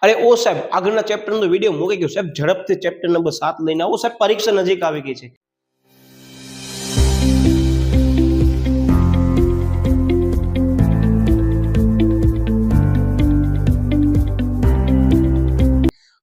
અરે ઓ સાહેબ, આગળના ચેપ્ટરનો વિડીયો મૂકી ગયો સાહેબ, ઝડપથી ચેપ્ટર નંબર 7 લઈને આવો સાહેબ, પરીક્ષા નજીક આવી ગઈ છે.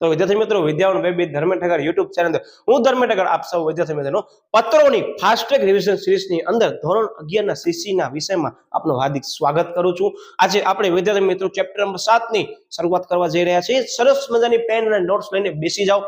તો વિદ્યાર્થી મિત્રો, વિદ્યાવન બેબી ધર્મેઠગર યુટ્યુબ ચેનલ હું ધર્મેઠગર આપ સૌ વિદ્યાર્થી મિત્રો પત્રોની ફાસ્ટ ટ્રેક રિવિઝન સિરીઝની અંદર ધોરણ 11 ના સીસી ના વિષયમાં આપનું હાર્દિક સ્વાગત કરું છું. આજે આપણે વિદ્યાર્થી મિત્રો ચેપ્ટર નંબર 7 ની શરૂઆત કરવા જઈ રહ્યા છીએ. સરસ મજાની પેન અને નોટ્સ લઈને બેસી જાઓ.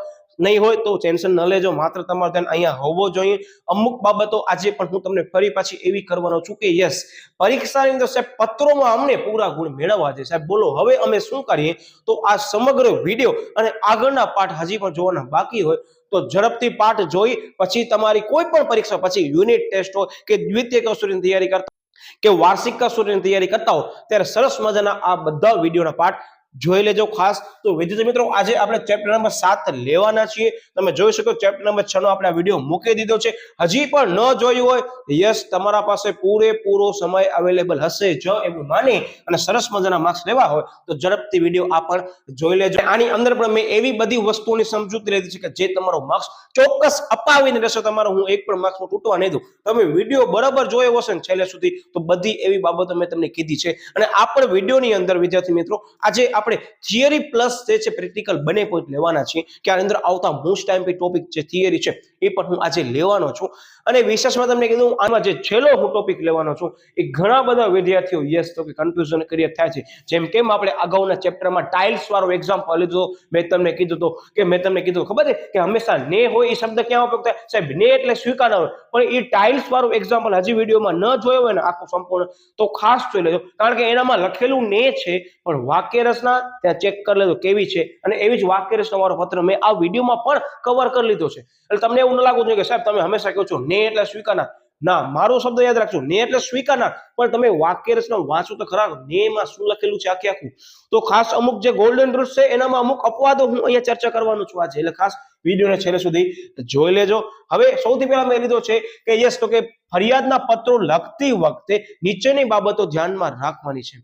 નહીં હોય તો ટેન્શન ન લેજો, માત્ર તમારું ધ્યાન અહીંયા હોવો જોઈએ. અમુક બાબતો આજે પણ હું તમને ફરી પાછી એવી કરવાનો છું કે યસ, પરીક્ષાની અંદર સાહેબ પત્રોમાં અમને પૂરા ગુણ મેળવવા છે. સાહેબ બોલો હવે અમે શું કરીએ? તો આ સમગ્ર વિડીયો અને આગળના પાઠ હજી પણ જોવાના બાકી હોય તો ઝડપથી પાઠ જોઈ પછી તમારી કોઈ પણ પરીક્ષા પછી યુનિટ ટેસ્ટ હોય કે દ્વિતીય કસોટીની તૈયારી કરતા કે વાર્ષિક કસોટીની તૈયારી કરતા હો ત્યારે સરસ મજાના આ બધા વિડીયોના પાઠ જોઈ લેજો ખાસ. તો વિદ્યાર્થી મિત્રો, આજે આપણે ચેપ્ટર નંબર 7 લેવાના છીએ. તમે જોઈ શકો ચેપ્ટર નંબર 6 નો આપણે વિડીયો મૂકી દીધો છે. હજી પણ ન જોયું હોય યસ, તમારા પાસે પૂરેપૂરો સમય અવેલેબલ હશે જો એવું માની અને સરસ મજાના માર્ક્સ લેવા હોય તો ઝડપથી વિડીયો આ પણ જોઈ લેજો. આની અંદર પણ મેં એવી બધી વસ્તુઓની સમજૂતી લીધી છે કે જે તમારો માર્ક્સ ચોક્કસ અપાવીને રહેશે. તમારો હું એક પણ માર્ક્સમાં તૂટવા નહીં દઉં. તમે વિડીયો બરાબર જોયો હશે ને છેલ્લે સુધી તો બધી એવી બાબતો મેં તમને કીધી છે. અને આ પણ વિડીયોની અંદર વિદ્યાર્થી મિત્રો આજે આપણે થિયરી પ્લસ જે છે પ્રેક્ટિકલ બંને પોઈન્ટ લેવાના છે કે આની અંદર આવતા મોસ્ટ ટાઈમ ટોપિક જે થિયરી છે એ પણ હું આજે લેવાનો છું. અને વિશેષમાં તમને કીધું આમાં જે છેલ્લો હું ટોપિક લેવાનો છું એ ઘણા બધા વિદ્યાર્થીઓ યસ તો કે કન્ફ્યુઝન ક્રિએટ થાય છે. જેમ કેમ આપણે અગાઉના ચેપ્ટરમાં ટાઇલ્સ વાળો એક્ઝામ્પલ લીધો, મેં તમને કીધું તો કે મેં તમને કીધું ખબર છે કે હંમેશા ને હોય એ શબ્દ ક્યાં ઉપયોગ થાય સાહેબ? ને એટલે સ્વીકાર હોય. પણ એ ટાઇલ્સ વાળું એક્ઝામ્પલ હજી વિડીયોમાં ન જોયો હોય ને આખું સંપૂર્ણ તો ખાસ જોઈ લેજો, કારણ કે એનામાં લખેલું ને છે પણ વાક્ય રચના ત્યાં ચેક કરી લેજો કેવી છે. અને એવી જ વાક્ય રચના વાળો પત્ર મેં આ વિડીયોમાં પણ કવર કરી લીધો છે. એટલે તમને એવું ન લાગવું જોઈએ કે સાહેબ તમે હંમેશા કહો છો ને એટલે સ્વીકારનાર. ના, મારો શબ્દ યાદ રાખજો, ને એટલે સ્વીકારનાર. પણ તમે વાક્ય રચના વાંચો તો ખરા, ને માં શું લખેલું છે આખે આખું. તો ખાસ અમુક જે ગોલ્ડન રૂલ્સ છે એનામાં અમુક અપવાદો હું અહીંયા ચર્ચા કરવાનું છું આજે. એટલે ખાસ વિડીયોને છેલ્લે સુધી જોઈ લેજો. હવે સૌથી પહેલા મેં લીધો છે કે યસ તો કે ફરિયાદના પત્રો લખતી વખતે નીચેની બાબતો ધ્યાનમાં રાખવાની છે.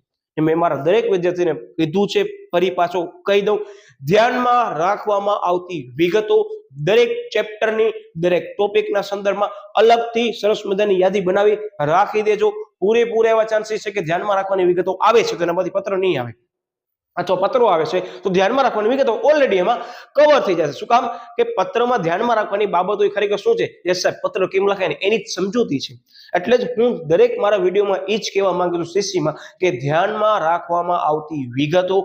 મેં મારા દરેક વિદ્યાર્થીને કીધું છે, ફરી પાછો કહી દઉં. ધ્યાનમાં રાખવામાં આવતી વિગતો દરેક ચેપ્ટરની દરેક ટોપિકના સંદર્ભમાં અલગથી સરસ મજાની યાદી બનાવી રાખી દેજો. પૂરેપૂરા એવા ચાન્સીસ છે કે ધ્યાનમાં રાખવાની વિગતો આવે છે તો એનામાંથી પત્ર નહીં આવે અથવા પત્રો આવે છે તો ધ્યાનમાં રાખવાની વિગતો ઓલરેડી એમાં કવર થઈ જશે. શું કામ? કે પત્રમાં ધ્યાનમાં રાખવાની બાબતો ખરેખર શું છે? યસ સાહેબ, પત્ર કેમ લખાય ને એની જ સમજૂતી છે. એટલે જ હું દરેક મારા વિડીયોમાં એ જ કહેવા માંગુ છું સીસીમાં કે ધ્યાનમાં રાખવામાં આવતી વિગતો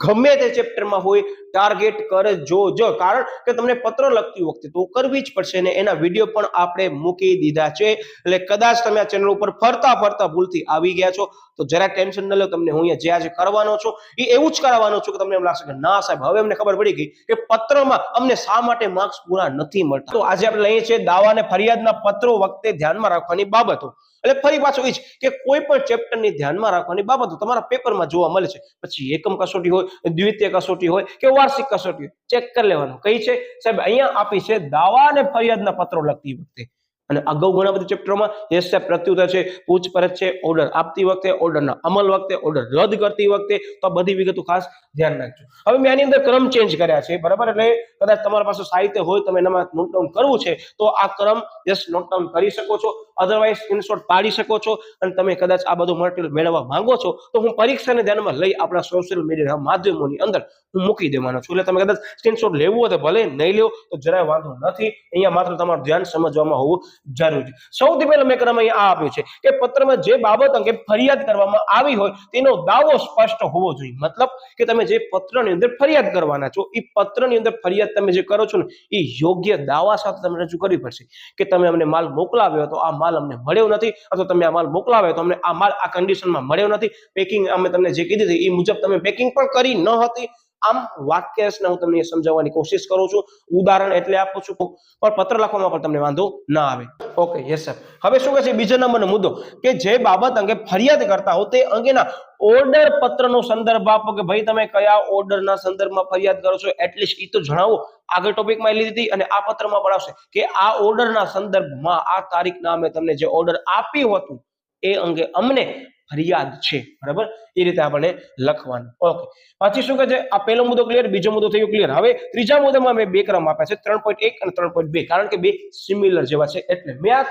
ગમે તે ચેપ્ટરમાં હોય ટાર્ગેટ કરજો જ, કારણ કે તમને પત્ર લખતી વખતે તો કરવી જ પડશે ને એના વિડીયો પણ આપણે મૂકી દીધા છે. એટલે કદાચ તમે આ ચેનલ ઉપર ફરતા ભૂલથી આવી ગયા છો તો જરા ટેન્શન ન લો. તમને હું અહીંયા જે આજે કરવાનો છું એ એવું જ કરાવવાનો છું કે તમને એમ લાગશે કે ના સાહેબ હવે અમને ખબર પડી ગઈ કે પત્રમાં અમને શા માટે માર્ક્સ પૂરા નથી મળતા. તો આજે આપણે લઈએ છીએ દાવા અને ફરિયાદના પત્રો વખતે ધ્યાનમાં રાખવાની બાબતો. એટલે ફરી પાછું એ જ કે કોઈ પણ ચેપ્ટરની ધ્યાનમાં રાખવાની બાબતો તમારા પેપરમાં જોવા મળે છે. પછી એકમ કસોટી હોય, દ્વિતીય કસોટી હોય કે વાર્ષિક કસોટી હોય, ચેક કરી લેવાનું કઈ છે સાહેબ. અહીંયા આપી છે દાવા અને ફરિયાદના પત્રો લખતી વખતે. અને અગાઉ ઘણા બધા ચેપ્ટરોમાં યસ સાહેબ પ્રત્યુત્તર છે, પૂછપરછ છે, ઓર્ડર આપતી વખતે, ઓર્ડરના અમલ વખતે, ઓર્ડર રદ કરતી વખતે, તો બધી વિગતો ખાસ ધ્યાન રાખજો. હવે મેં આની અંદર ક્રમ ચેન્જ કર્યા છે, બરાબર? એટલે કદાચ તમારા પાસે સાહિત્ય હોય તમે એનામાં નોટ ડાઉન કરવું છે તો આ ક્રમ યસ નોટ ડાઉન કરી શકો છો, અધરવાઇઝ સ્ક્રીનશોટ પાડી શકો છો. અને તમે કદાચ આ બધું મટીરિયલ મેળવવા માંગો છો તો હું પરીક્ષાને ધ્યાનમાં લઈ આપણા સોશિયલ મીડિયા માધ્યમોની અંદર હું મૂકી દેવાનો છું. એટલે તમે કદાચ સ્ક્રીનશોટ લેવું હોય તો ભલે, નહીં લેવો તો જરાય વાંધો નથી. અહીંયા માત્ર તમારું ધ્યાન સમજવામાં હોવું જરૂરી. સૌથી પહેલા મેં ક્રમ અહીંયા આ આપ્યો છે કે પત્રમાં જે બાબત અંગે ફરિયાદ કરવામાં આવી હોય તેનો દાવો સ્પષ્ટ હોવો જોઈએ. મતલબ કે તમે જે પત્રની અંદર ફરિયાદ કરવાના છો એ પત્રની અંદર ફરિયાદ તમે જે કરો છો ને એ યોગ્ય દાવા સાથે તમે રજૂ કરવી પડશે કે તમે અમને માલ મોકલાવ્યો તો આ માલ અમને મળ્યો નથી, અથવા તમે આ માલ મોકલાવ્યો તો અમને આ માલ આ કન્ડિશનમાં મળ્યો નથી, પેકિંગ અમે તમને જે કીધી હતી એ મુજબ તમે પેકિંગ પણ કરી ન હતી. આમ વાક્ય રચના હું તમને સમજાવવાની કોશિશ કરું છું, ઉદાહરણ એટલે આપું છું, પણ પત્ર લખવામાં પણ તમને વાંધો ના આવે. Okay, yes sir. હવે શું કહે છે બીજા નંબરનો મુદ્દો કે જે બાબત અંગે ફરિયાદ કરતા હો તે અંગેના ઓર્ડર પત્રનો સંદર્ભ આપો કે ભાઈ તમે કયા ઓર્ડરના સંદર્ભમાં ફરિયાદ કરો છો, એટલીસ્ટ એ તો જણાવો. આગળ ટોપિકમાં લીધી હતી અને આ પત્રમાં પણ આવશે કે આ ઓર્ડરના સંદર્ભમાં આ તારીખના અમે તમને જે ઓર્ડર આપ્યું હતું એ અંગે અમને ફરિયાદ છે, બરાબર? એ રીતે આપણે લખવાનું. ઓકે, પછી શું કહે છે? આ પહેલો મુદ્દો ક્લિયર, બીજો મુદ્દો થયો ક્લિયર. હવે ત્રીજા મુદ્દામાં મેં બે ક્રમ આપ્યા છે, 3.1 અને 3.2, કારણ કે બે સિમિલર જેવા છે એટલે મેં આ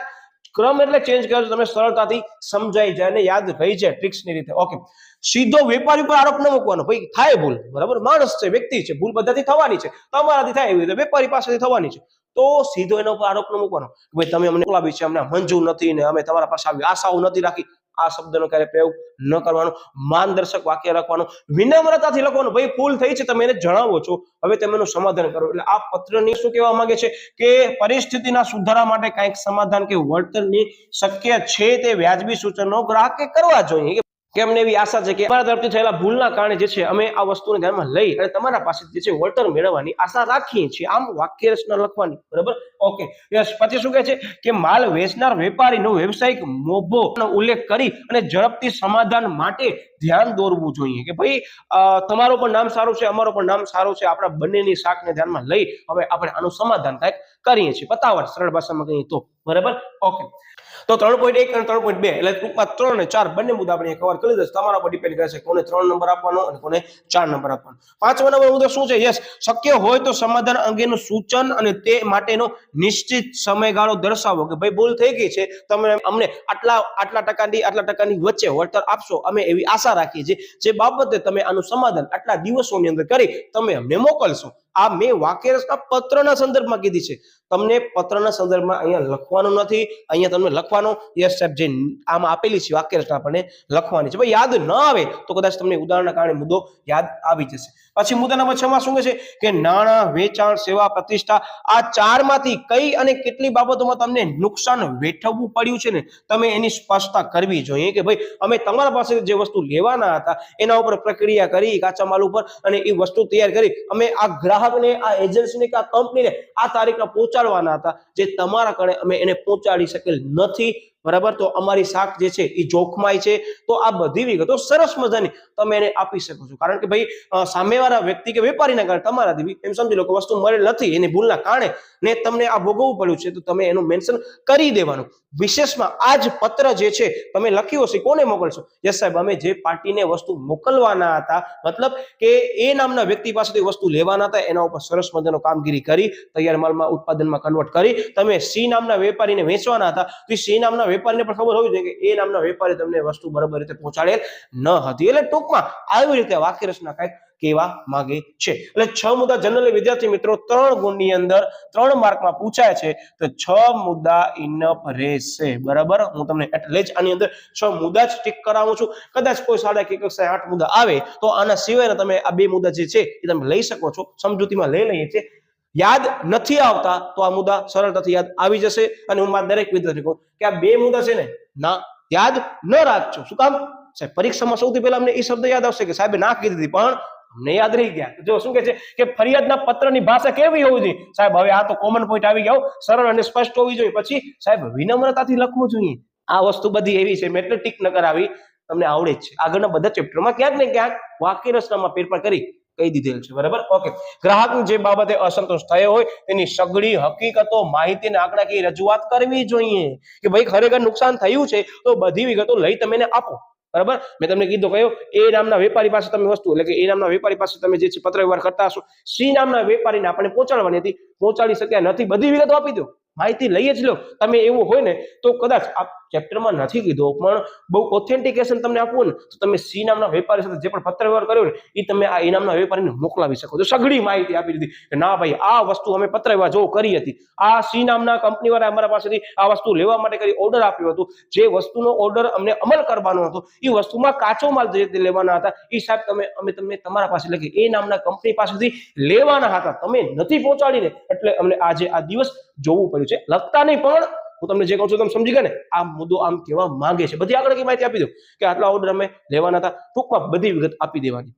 ક્રમ એટલે ચેન્જ કર્યો, તમે સરળતાથી સમજાઈ જાય અને યાદ રહી જાય ટ્રિક્સની રીતે. ઓકે, સીધો વેપારી પર આરોપ ન મૂકવાનો. ભાઈ થાય ભૂલ, બરાબર? માણસ છે, વ્યક્તિ છે, ભૂલ બધાથી થવાની છે, તમારાથી થાય એવી રીતે વેપારી પાસેથી થવાની છે, તો સીધો એના ઉપર આરોપ ન મૂકવાનો. ભાઈ તમે અમને મોકલાવી છે, અમને મંજૂર નથી ને અમે તમારા પાસે આવી આશાઓ નથી રાખી. આ શબ્દનો ક્યારે પ્રયોગ ન કરવાનો. માર્ગદર્શક વાક્ય લખવાનું, વિનમ્રતાથી લખવાનું. ભાઈ ભૂલ થઈ છે, તમે એને જણાવો છો, હવે તમે એનું સમાધાન કરો. એટલે આ પત્રની શું કહેવા માંગે છે કે પરિસ્થિતિના સુધારા માટે કંઈક સમાધાન કે વળતરની શક્ય છે તે વ્યાજબી સૂચનો ગ્રાહકે કરવા જોઈએ. કે અમને એવી આશા છે કે અમારા તરફથી થયેલા ભૂલના કારણે જે છે અમે આ વસ્તુને ધ્યાનમાં લઈ અને તમારા પાસે જે છે વળતર મેળવવાની આશા રાખીએ છીએ. આમ વાક્ય રચના લખવાની, બરાબર? Okay, yes. પછી શું કહે છે કે માલ વેચનાર વેપારીનો વ્યવસાયિક મોભોનો ઉલ્લેખ કરી અને ઝડપથી સમાધાન માટે ધ્યાન દોરવું જોઈએ. કે ભાઈ તમારું પણ નામ સારું છે, અમારું પણ નામ સારું છે, આપણા બંનેની શાકને ધ્યાનમાં લઈ હવે આપણે આનું સમાધાન કંઈક કરીએ છીએ. પતાવટ સરળ ભાષામાં કહીએ તો, બરાબર? ઓકે, તો 3.1 અને 3.2 એટલે ટૂંકમાં 3 અને 4 બંને મુદ્દા આપણે કવર કરી દઈશું. તમારા પર ડિપેન્ડ કરે છે કોને 3 નંબર આપવાનો અને કોને 4 નંબર આપવાનો. 5મા નંબર મુદ્દો શું છે? યસ, શક્ય હોય તો સમાધાન અંગેનું સૂચન અને તે માટેનો નિશ્ચિત સમયગાળો દર્શાવો. કે ભાઈ ભૂલ થઈ ગઈ છે, તમે અમને આટલા ટકાની વચ્ચે વળતર આપશો, અમે એવી આશા રાખીએ છીએ, જે બાબતે તમે આનું સમાધાન આટલા દિવસોની અંદર કરી તમે અમને મોકલશો. આ મેં વાક્ય રચના પત્રના સંદર્ભમાં કીધી છે, તમને પત્રના સંદર્ભમાં અહીંયા લખવાનું નથી. અહીંયા તમને લખવાનું, યસ સાહેબ, જે આમાં આપેલી છે વાક્ય રચના આપણને લખવાની છે. ભાઈ યાદ ન આવે તો કદાચ તમને ઉદાહરણના કારણે મુદ્દો યાદ આવી જશે. પછી મુદ્દા નંબર 6 માં શું કહે છે કે નાણાં, વેચાણ, સેવા, પ્રતિષ્ઠા, આ ચારમાંથી કઈ અને કેટલી બાબતોમાં તમને નુકસાન વેઠવવું પડ્યું છે ને તમે એની સ્પષ્ટતા કરવી જોઈએ. કે ભાઈ અમે તમારા પાસે જે વસ્તુ લેવાના હતા એના ઉપર પ્રક્રિયા કરી, કાચા માલ ઉપર, અને એ વસ્તુ તૈયાર કરી અમે આ ગ્રાહકને, આ એજન્સીને કે આ કંપનીને આ તારીખના પહોંચાડવાના હતા, જે તમારા કારણે અમે એને પહોંચાડી શકેલ નથી, બરાબર? તો અમારી શાક જે છે એ જોખમાય છે. તો આ બધી વિગતો સરસ મજાની તમે એને આપી શકો છો, કારણ કે ભાઈ સામેવાળા વ્યક્તિ કે વેપારીના કારણે તમારાથી એમ સમજી લો કે વસ્તુ મળેલ નથી, એની ભૂલના કારણે ને તમને આ ભોગવવું પડ્યું છે, તો તમે એનું મેન્શન કરી દેવાનું. વિશેષમાં આ જ પત્ર જે છે તમે લખ્યું હશે, કોને મોકલશો? યસ સાહેબ, અમે જે પાર્ટીને વસ્તુ મોકલવાના હતા, મતલબ કે એ નામના વ્યક્તિ પાસેથી વસ્તુ લેવાના હતા, એના ઉપર સરસ મજાનો કામગીરી કરી, તૈયાર માલમાં ઉત્પાદનમાં કન્વર્ટ કરી તમે સી નામના વેપારીને વેચવાના હતા, તો સી નામના વેપારીને પણ ખબર હોવી જોઈએ કે એ નામના વેપારી તમને વસ્તુ બરાબર રીતે પહોંચાડેલ ન હતી. એટલે ટૂંકમાં આવી રીતે વાક્ય રચના કંઈક કહેવા માંગે છે. એટલે 6 મુદ્દા જનરલી વિદ્યાર્થી મિત્રો 3 ગુણની અંદર 3 માર્કમાં પૂછાય છે, તો 6 મુદ્દા ઇનફ રહેશે, બરાબર? હું તમને એટલે જ આની અંદર 6 મુદ્દા જ ટીક કરાવું છું. કદાચ કોઈ શાળા કે કક્ષાએ 8 મુદ્દા આવે તો આના સિવાયના તમે આ 2 મુદ્દા જે છે એ તમે લઈ શકો છો, સમજૂતીમાં લઈ લઈએ છીએ. યાદ નથી આવતા તો આ મુદ્દા સરળતાથી યાદ આવી જશે. અને હું મારા દરેક વિદ્યાર્થી કહું કે આ 2 મુદ્દા છે ને ના યાદ ન રાખજો. શું કામ? સાહેબ પરીક્ષામાં સૌથી પહેલા અમને એ શબ્દ યાદ આવશે કે સાહેબે ના કીધી હતી પણ અમને યાદ રહી ગયા. જો શું કહે છે કે ફરિયાદના પત્રની ભાષા કેવી હોવી જોઈએ? સાહેબ હવે આ તો કોમન પોઈન્ટ આવી ગયા, સરળ અને સ્પષ્ટ હોવી જોઈએ. પછી સાહેબ વિનમ્રતાથી લખવું જોઈએ. આ વસ્તુ બધી એવી છે, મેં એટલે ટીક ન કરાવી, તમને આવડે જ છે. આગળના બધા ચેપ્ટરમાં ક્યાંક ને ક્યાંક વાક્ય રચનામાં ફેરફાર કરી કહી દીધેલ છે, બરાબર? ઓકે, ગ્રાહકની જે બાબતે અસંતોષ થયો હોય તેની સઘળી હકીકતો, માહિતી અને આંકડાકીય રજૂઆત કરવી જોઈએ. કે ભાઈ ખરેખર નુકસાન થયું છે તો બધી વિગતો લઈ તમે એને આપો, બરાબર? મેં તમને કીધું કયો એ નામના વેપારી પાસે તમે વસ્તુ, એટલે કે એ નામના વેપારી પાસે તમે જે છે પત્ર વ્યવહાર કરતા હશો, સી નામના વેપારીને આપણે પહોંચાડવાની હતી, પહોંચાડી શક્યા નથી, બધી વિગતો આપી દો, માહિતી લઈ જ લો. તમે એવું હોય ને તો કદાચ આ ચેપ્ટરમાં નથી કીધું પણ બહુ ઓથેન્ટિકેશન તમને આપવું ને તો તમે સી નામના વેપારી સાથે જે પણ પત્ર વ્યવહાર કર્યો ને એ તમે આ એ નામના વેપારીને મોકલાવી શકો છો. સઘળી માહિતી આપી દીધી કે ના ભાઈ આ વસ્તુ અમે પત્ર વ્યવહાર જો કરી હતી, આ સી નામના કંપની વાળા અમારા પાસેથી આ વસ્તુ લેવા માટે કરી ઓર્ડર આપ્યો હતો, જે વસ્તુનો ઓર્ડર અમને અમલ કરવાનો હતો એ વસ્તુમાં કાચો માલ જે લેવાના હતા એ સાહેબ અમે તમને તમારા પાસે એટલે કે એ નામના કંપની પાસેથી લેવાના હતા, તમે નથી પહોંચાડીને એટલે અમને આજે આ દિવસ જોવું પડ્યું છે. લખતા નહીં પણ હું તમને જે કહું છું તમે સમજી ગયા ને, આ મુદ્દો આમ કહેવા માંગે છે. બધી આગળ માહિતી આપી દો કે આટલા ઓર્ડર અમે લેવાના હતા, ટૂંકમાં બધી વિગત આપી દેવાની.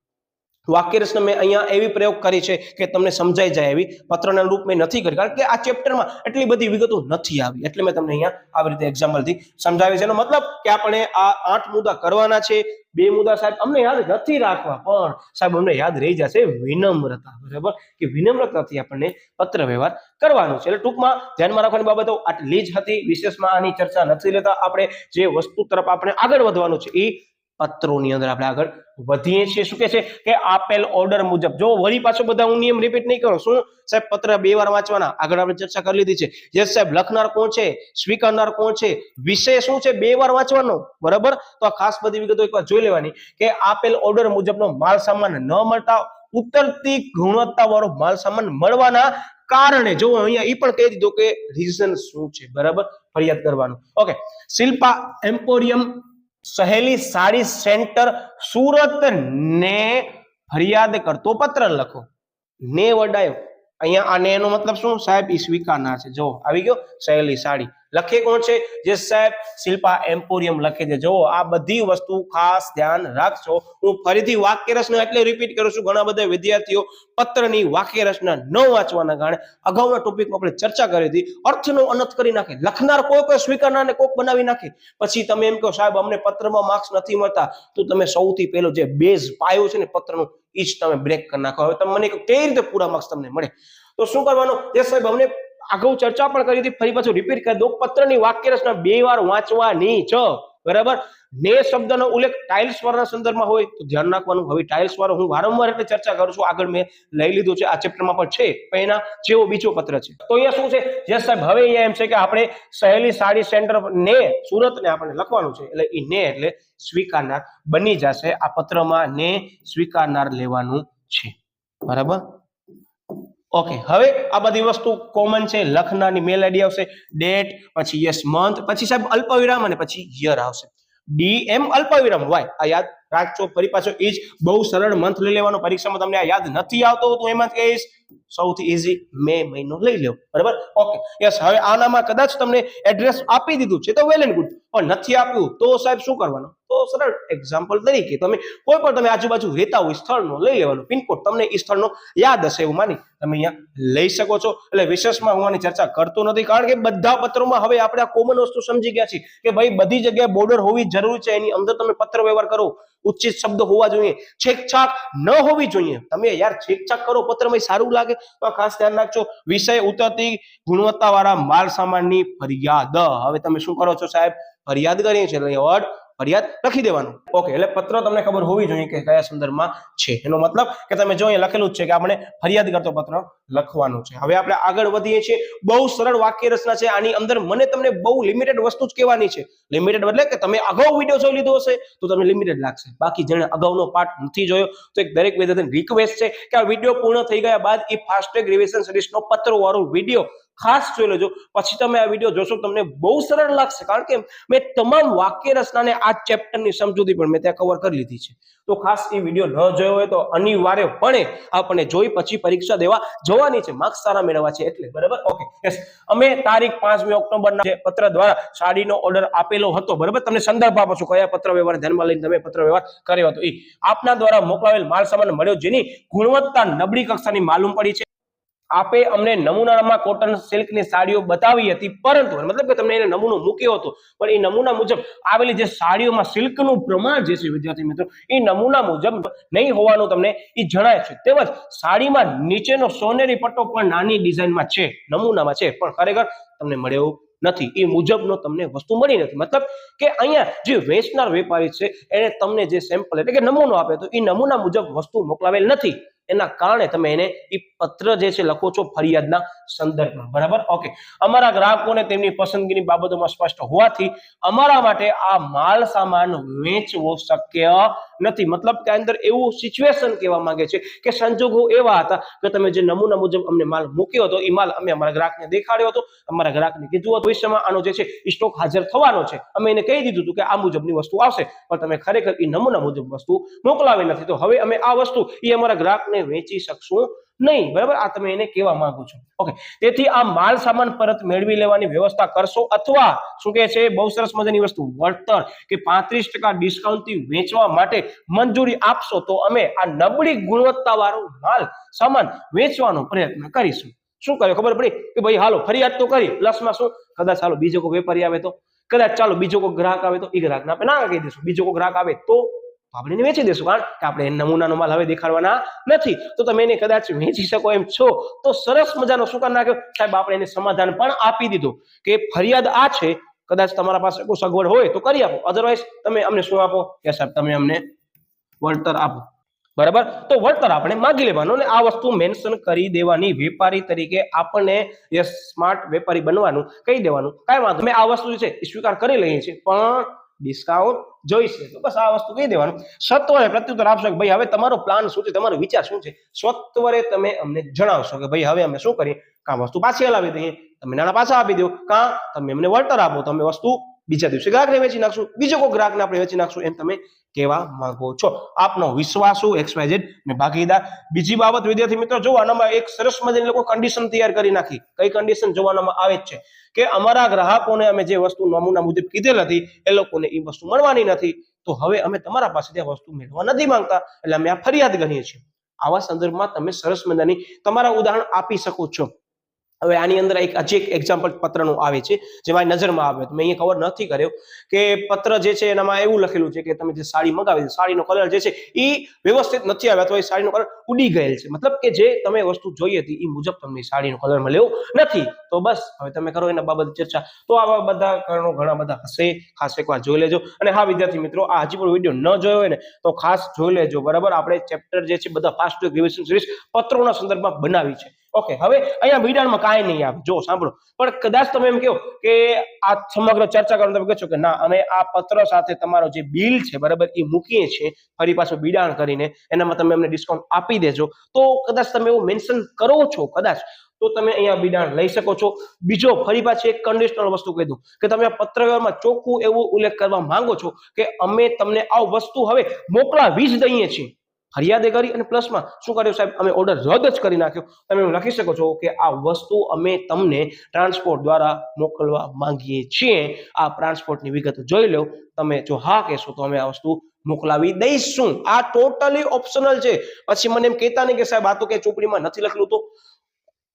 વાક્ય રચના મેં અહીંયા એવી પ્રયોગ કરી છે કે તમને સમજાઈ જાય એવી, પત્રના રૂપ મેં નથી કરી, કારણ કે આ ચેપ્ટરમાં એટલી બધી વિગતો નથી આવી, એટલે મેં તમને અહીંયા આવી રીતે એક્ઝામ્પલથી સમજાવી છે. એનો મતલબ કે આપણે આ 8 મુદ્દા કરવાના છે. 2 મુદ્દા સાહેબ અમને યાદ નથી રાખવા, પણ સાહેબ અમને યાદ રહી જશે વિનમ્રતા, બરાબર, કે વિનમ્રતાથી આપણને પત્ર વ્યવહાર કરવાનો છે. એટલે ટૂંકમાં ધ્યાનમાં રાખવાની બાબતો આટલી જ હતી. વિશેષમાં આની ચર્ચા નથી લેતા. આપણે જે વસ્તુ તરફ આપણે આગળ વધવાનું છે એ પત્રોની અંદર આપણે આગળ વધીએ છીએ. શું કે છે કે આપેલ ઓર્ડર મુજબ, જો વળી પાછો બધા હું નિયમ રિપીટ નહીં કરું, શું સાહેબ પત્ર 2 વાર વાંચવાના, આગળ આપણે ચર્ચા કરી લીધી છે. યસ સાહેબ, લખનાર કોણ છે, સ્વીકારનાર કોણ છે, વિષય શું છે, 2 વાર વાંચવાનો, બરાબર. તો આ ખાસ બધી વિગતો એકવાર જોઈ લેવાની કે આપેલ ઓર્ડર મુજબનો માલ સામાન ન મળતા ઉતરતી ગુણવત્તા વાળો માલ સામાન મળવાના કારણે, જો અહીંયા એ પણ કહી દીધું કે રીઝન શું છે, બરાબર, ફરિયાદ કરવાનું. ઓકે, શિલ્પા એમ્પોરિયમ સહેલી સાડી સેન્ટર સુરત ને ફરિયાદ કરતો પત્ર લખો. ને વડાયો અહીંયા, આને એનો મતલબ શું સાહેબ, ઈ સ્વીકારનાર છે. જો આવી ગયો, સહેલી સાડી લખે કોણ છે, જે સાહેબ શિલ્પા એમ્પોરિયમ લખે છે. જો આ બધી વસ્તુ ખાસ ધ્યાન રાખજો. હું ફરીથી વાક્ય રચના એટલે રિપીટ કરું છું, ઘણા બધા વિદ્યાર્થીઓ પત્રની વાક્ય રચના ન વાંચવાના કારણે અગાઉના ટોપિકમાં આપણે ચર્ચા કરી હતી, અર્થનો અનર્થ કરી નાખે, લખનાર કોઈ સ્વીકારનારને કોક બનાવી નાખે. પછી તમે એમ કહો સાહેબ અમને પત્રમાં માર્ક્સ નથી મળતા, તો તમે સૌથી પહેલો જે બેઝ પાયો છે ને પત્રનું, ઈ જ તમે બ્રેક કરી નાખો. હવે તમે મને કેવી રીતે પૂરા માર્ક્સ તમને મળે? તો શું કરવાનું? જે સાહેબ અમને અગાઉ ચર્ચા પણ કરી હતી, ફરી પાછું રિપીટ કરી દો. પત્રની વાક્ય રચના 2 વાર વાંચવાની છે, બરાબર. ને શબ્દનો ઉલ્લેખ ટાઇલ્સ વાળાના સંદર્ભમાં હોય તો ધ્યાન રાખવાનું. હવે ટાઇલ્સ વાળો હું વારંવાર એટલે ચર્ચા કરું છું, આગળ મેં લઈ લીધું છે, આ ચેપ્ટરમાં પણ છે, પણ એના જેવો બીજો પત્ર છે. તો અહીંયા શું છે, યસ સાહેબ, હવે અહીંયા એમ છે કે આપણે સહેલી સાડી સેન્ટર ને સુરત ને આપણે લખવાનું છે, એટલે ઈ ને એટલે સ્વીકારનાર બની જશે. આ પત્રમાં ને સ્વીકારનાર લેવાનું છે, બરાબર. ઓકે, હવે આ બધી વસ્તુ કોમન છે. લખનારની મેલ આઈડી આવશે, ડેટ, પછી યસ મંથ, પછી સાહેબ અલ્પવિરામ અને પછી યર આવશે. ડીએમ અલ્પવિરામ વાય, આ યાદ રાખજો. ફરી પાછો ઈ જ બહુ સરળ મંથ લઈ લેવાનો. પરીક્ષામાં તમને આ યાદ નથી આવતો તો એમાં કહીશ સૌથી ઈઝી મે મહિનો લઈ લો, બરાબર. Okay, yes. હવે આનામાં કદાચ તમને એડ્રેસ આપી દીધું છે તો વેલ એન્ડ ગુડ, પણ નથી આપ્યું તો સાહેબ શું કરવાનું? તો સરળ એક્ઝામ્પલ તરીકે તમે કોઈ પણ તમે આજુબાજુ રહેતા હોય સ્થળનો લઈ લેવાનો, પિનકોડ તમને એ સ્થળનો યાદ હશે એવું માની તમે અહીંયા લઈ શકો છો. એટલે વિશેષમાં હું આની ચર્ચા કરતો નથી, કારણ કે બધા પત્રોમાં હવે આપણે આ કોમન વસ્તુ સમજી ગયા છીએ કે ભાઈ બધી જગ્યાએ બોર્ડર હોવી જરૂરી છે, એની અંદર તમે પત્ર વ્યવહાર કરો, ઉચિત શબ્દ હોવા જોઈએ, છેકછાક ન હોવી જોઈએ. તમે યાર છેકછાક કરો પત્રમાં સારું લાગે તો ખાસ ધ્યાન રાખજો. વિષય ઉતરતી ગુણવત્તા વાળા માલ સામાનની ફરિયાદ. હવે તમે શું કરો છો સાહેબ? ફરિયાદ કરીએ છીએ, વર્ડ ફરિયાદ લખી દેવાનું. ઓકે, એટલે પત્ર તમને ખબર હોવી જોઈએ કે કયા સંદર્ભમાં છે. એનો મતલબ કે તમે જો અહીંયા લખેલું જ છે કે આપણે ફરિયાદ કરતો પત્ર લખવાનું છે. હવે આપણે આગળ વધીએ છીએ. બહુ સરળ વાક્ય રચના છે. આની અંદર મને તમને બહુ લિમિટેડ વસ્તુ જ કહેવાની છે. લિમિટેડ એટલે કે તમે અગાઉ વિડીયો જોઈ લીધો હશે તો તમને લિમિટેડ લાગશે. બાકી જેણે અગાઉનો પાઠ નથી જોયો તો એક દરેક વિદ્યાર્થીને રિક્વેસ્ટ છે કે આ વિડીયો પૂર્ણ થઈ ગયા બાદ એ ફાસ્ટ ટ્રેક રિવિઝન સિરીઝનો પત્રો વાળો વિડીયો ખાસ જોઈ લેજો. પછી તમે આ વિડીયો જોશો તમને બહુ સરળ લાગશે, કારણ કે મેં તમામ વાક્ય રચનાને આ ચેપ્ટરની સમજૂતી પણ મેં ત્યાં કવર કરી લીધી છે. તો ખાસ એ વિડીયો ન જોયો હોય તો અનિવાર્યપણે આપણે જોઈ પછી પરીક્ષા દેવા જવાની છે, માર્ક્સ સારા મેળવવા છે એટલે, બરાબર. Okay, yes. અમે તારીખ 5મી ઓક્ટોબરના જે પત્ર દ્વારા સાડીનો ઓર્ડર આપેલો હતો, બરાબર. તમને સંદર્ભ આપો છું કયા પત્ર વ્યવહાર ધ્યાનમાં લઈને તમે પત્ર વ્યવહાર કર્યો હતો. એ આપના દ્વારા મોકલાવેલ માલ સામાન મળ્યો જેની ગુણવત્તા નબળી કક્ષાની માલુમ પડી છે. આપે અમને નમૂનામાં કોટન સિલ્કની સાડીઓ બતાવી હતી, પરંતુ મતલબ કે તમને એને નમૂનો મૂક્યો હતો, પણ એ નમૂના મુજબ આવેલી જે સાડીઓમાં સિલ્કનું પ્રમાણ જે છે વિદ્યાર્થી મિત્રો એ નમૂના મુજબ નહીં હોવાનું તમને એ જણાય છે. તેમજ સાડીમાં નીચેનો સોનેરી પટ્ટો પણ નાની ડિઝાઇનમાં છે, નમૂનામાં છે, પણ ખરેખર તમને મળ્યો નથી. એ મુજબનો તમને વસ્તુ મળી નથી. મતલબ કે અહીંયા જે વેચનાર વેપારી છે એને તમને જે સેમ્પલ એટલે કે નમૂનો આપે તો એ નમૂના મુજબ વસ્તુ મોકલાવેલ નથી. એના કારણે તમે એને એ પત્ર જે છે લખો છો ફરિયાદના સંદર્ભમાં, બરાબર. ઓકે, અમારા ગ્રાહકોને તેમની પસંદગીની બાબતોમાં સ્પષ્ટ હોવાથી અમારા માટે આ માલ સામાન વેચવો શક્ય નથી. મતલબ કે અંદર એવું સિચ્યુએશન કહેવા માંગે છે કે સંજોગો એવા હતા કે તમે જે નમૂના મુજબ અમને માલ મૂક્યો હતો એ માલ અમે અમારા ગ્રાહકને દેખાડ્યો હતો, અમારા ગ્રાહકને કીધું હતું ભવિષ્યમાં આનો જે છે સ્ટોક હાજર થવાનો છે, અમે એને કહી દીધું હતું કે આ મુજબની વસ્તુ આવશે, પણ તમે ખરેખર એ નમૂના મુજબ વસ્તુ મોકલાવી નથી. તો હવે અમે આ વસ્તુ એ અમારા ગ્રાહકને વેચી શકશું નહીં, બરાબર? આ તમે એને કહેવા માંગો છો. ઓકે, તેથી આ માલ સામાન પરત મેળવી લેવાની વ્યવસ્થા કરશો, અથવા શું કહે છે, બહુ સરસ મજાની વસ્તુ, વળતર કે 35% ડિસ્કાઉન્ટથી વેચવા માટે મંજૂરી આપશો તો અમે આ નબળી ગુણવત્તાવાળો માલ સામાન વેચવાનો પ્રયત્ન કરીશું. શું કર્યો ખબર પડી કે ભાઈ હાલો ફરિયાદ તો કરી, પ્લસમાં શું, કદાચ હાલો બીજો કોઈ વેપારી આવે તો, કદાચ ચાલો બીજો કોઈ ગ્રાહક આવે તો, એ ગ્રાહકને આપણે ના કહી દઈશું, બીજો કોઈ ગ્રાહક આવે તો આપણે એને વેચી દેશું, કારણ કે આપણે નમૂનાનો માલ હવે દેખાડવાના નથી. તો તમે એને કદાચ વેચી શકો એમ છો તો સરસ મજાનો શું કરી નાખ્યો સાહેબ, આપણે એને સમાધાન પણ આપી દીધું કે ફરિયાદ આ છે, કદાચ તમારા પાસે કોઈ સગવડ હોય તો કરી આપો, અધરવાઇઝ તમે અમને શું આપો કે સાહેબ તમે અમને વળતર આપો, બરાબર? તો વળતર આપણે માંગી લેવાનું અને આ વસ્તુ મેન્શન કરી દેવાની. વેપારી તરીકે આપણને સ્માર્ટ વેપારી બનવાનું કહી દેવાનું, કાંઈ વાંધો મેં આ વસ્તુ છે સ્વીકાર કરી લઈએ છીએ, પણ ડિસ્કાઉન્ટ જોઈશે, તો બસ આ વસ્તુ કહી દેવાનું. સત્વરે પ્રત્યુત્તર આપશો કે ભાઈ હવે તમારો પ્લાન શું છે, તમારો વિચાર શું છે, સત્વરે તમે અમને જણાવશો કે ભાઈ હવે અમે શું કરીએ, કાં વસ્તુ પાછી હલાવી દઈએ, તમે નાણાં પાછા આપી દો, કાં તમે અમને વળતર આપો તો અમે વસ્તુ બીજા દિવસે ગ્રાહકને વેચી નાખશું, બીજો કોઈ ગ્રાહકને આપણે વેચી નાખશું, એમ તમે કહેવા માંગો છો. આપનો વિશ્વાસુ XYZ ને ભાગીદાર. બીજી બાબત વિદ્યાર્થી મિત્રો, જો આનામાં એક સરસ મજાની લોકો કન્ડિશન તૈયાર કરી નાખી. કઈ કન્ડિશન જોવામાં આવે છે કે અમારા ગ્રાહકોને અમે જે વસ્તુ નમૂના મુજબ કીધેલ હતી એ લોકોને એ વસ્તુ મળવાની નથી, તો હવે અમે તમારા પાસેથી આ વસ્તુ મેળવવા નથી માંગતા, એટલે અમે આ ફરિયાદ ગણીએ છીએ. આવા સંદર્ભમાં તમે સરસ મજાની તમારા ઉદાહરણ આપી શકો છો. હવે આની અંદર એક એક્ઝામ્પલ પત્રનું આવે છે જે મારી નજરમાં આવે, મેં અહીંયા કવર નથી કર્યો કે પત્ર જે છે એનામાં એવું લખેલું છે કે તમે જે સાડી મંગાવી છે, સાડીનો કલર જે છે એ વ્યવસ્થિત નથી આવ્યો, અથવા એ સાડીનો કલર ઉડી ગયેલ છે, મતલબ કે જે તમે વસ્તુ જોઈ હતી એ મુજબ તમને સાડીનો કલર મળ્યો નથી. તો બસ હવે તમે કરો એના બાબત ચર્ચા. તો આવા બધા કારણો ઘણા બધા હશે, ખાસ એકવાર જોઈ લેજો. અને હા વિદ્યાર્થી મિત્રો, આ હજી પણ વિડીયો ન જોયો હોય ને તો ખાસ જોઈ લેજો, બરાબર? આપણે ચેપ્ટર જે છે બધા ફાસ્ટ રિવિઝન સિરીઝ પત્રોના સંદર્ભમાં બનાવી છે. ઓકે, હવે અહીંયા વિડાણમાં કાંઈ નહીં આવે, જો સાંભળો, પણ કદાચ તમે એમ કહો કે આ સમગ્ર ચર્ચા કરો, તમે કહો છો કે ના અમે આ પત્ર સાથે તમારો જે બિલ છે, બરાબર, એ મૂકીએ છીએ ફરી પાછું વિડાણ કરીને, એનામાં તમે અમને ડિસ્કાઉન્ટ આપી દેજો, તો કદાચ તમે એવું મેન્શન કરો છો, કદાચ તો તમે અહીંયા વિડાણ લઈ શકો છો. બીજો ફરી પાછી એક કન્ડિશનલ વસ્તુ કહી દઉં કે તમે આ પત્રવ્યવહારમાં ચોખ્ખું એવું ઉલ્લેખ કરવા માંગો છો કે અમે તમને આ વસ્તુ હવે મોકલાવી જ દઈએ છીએ. ફરિયાદે કરી અને પ્લસમાં શું કર્યું સાહેબ, અમે ઓર્ડર રદ જ કરી નાખ્યો. તમે એવું લખી શકો છો કે આ વસ્તુ અમે તમને ટ્રાન્સપોર્ટ દ્વારા મોકલવા માંગીએ છીએ, આ ટ્રાન્સપોર્ટની વિગત જોઈ લો, તમે જો હા કહેશો તો અમે આ વસ્તુ મોકલાવી દઈશું. આ ટોટલી ઓપ્શનલ છે. પછી મને એમ કહેતા નહીં કે સાહેબ આ તો કે ચોપડીમાં નથી લખેલું. તો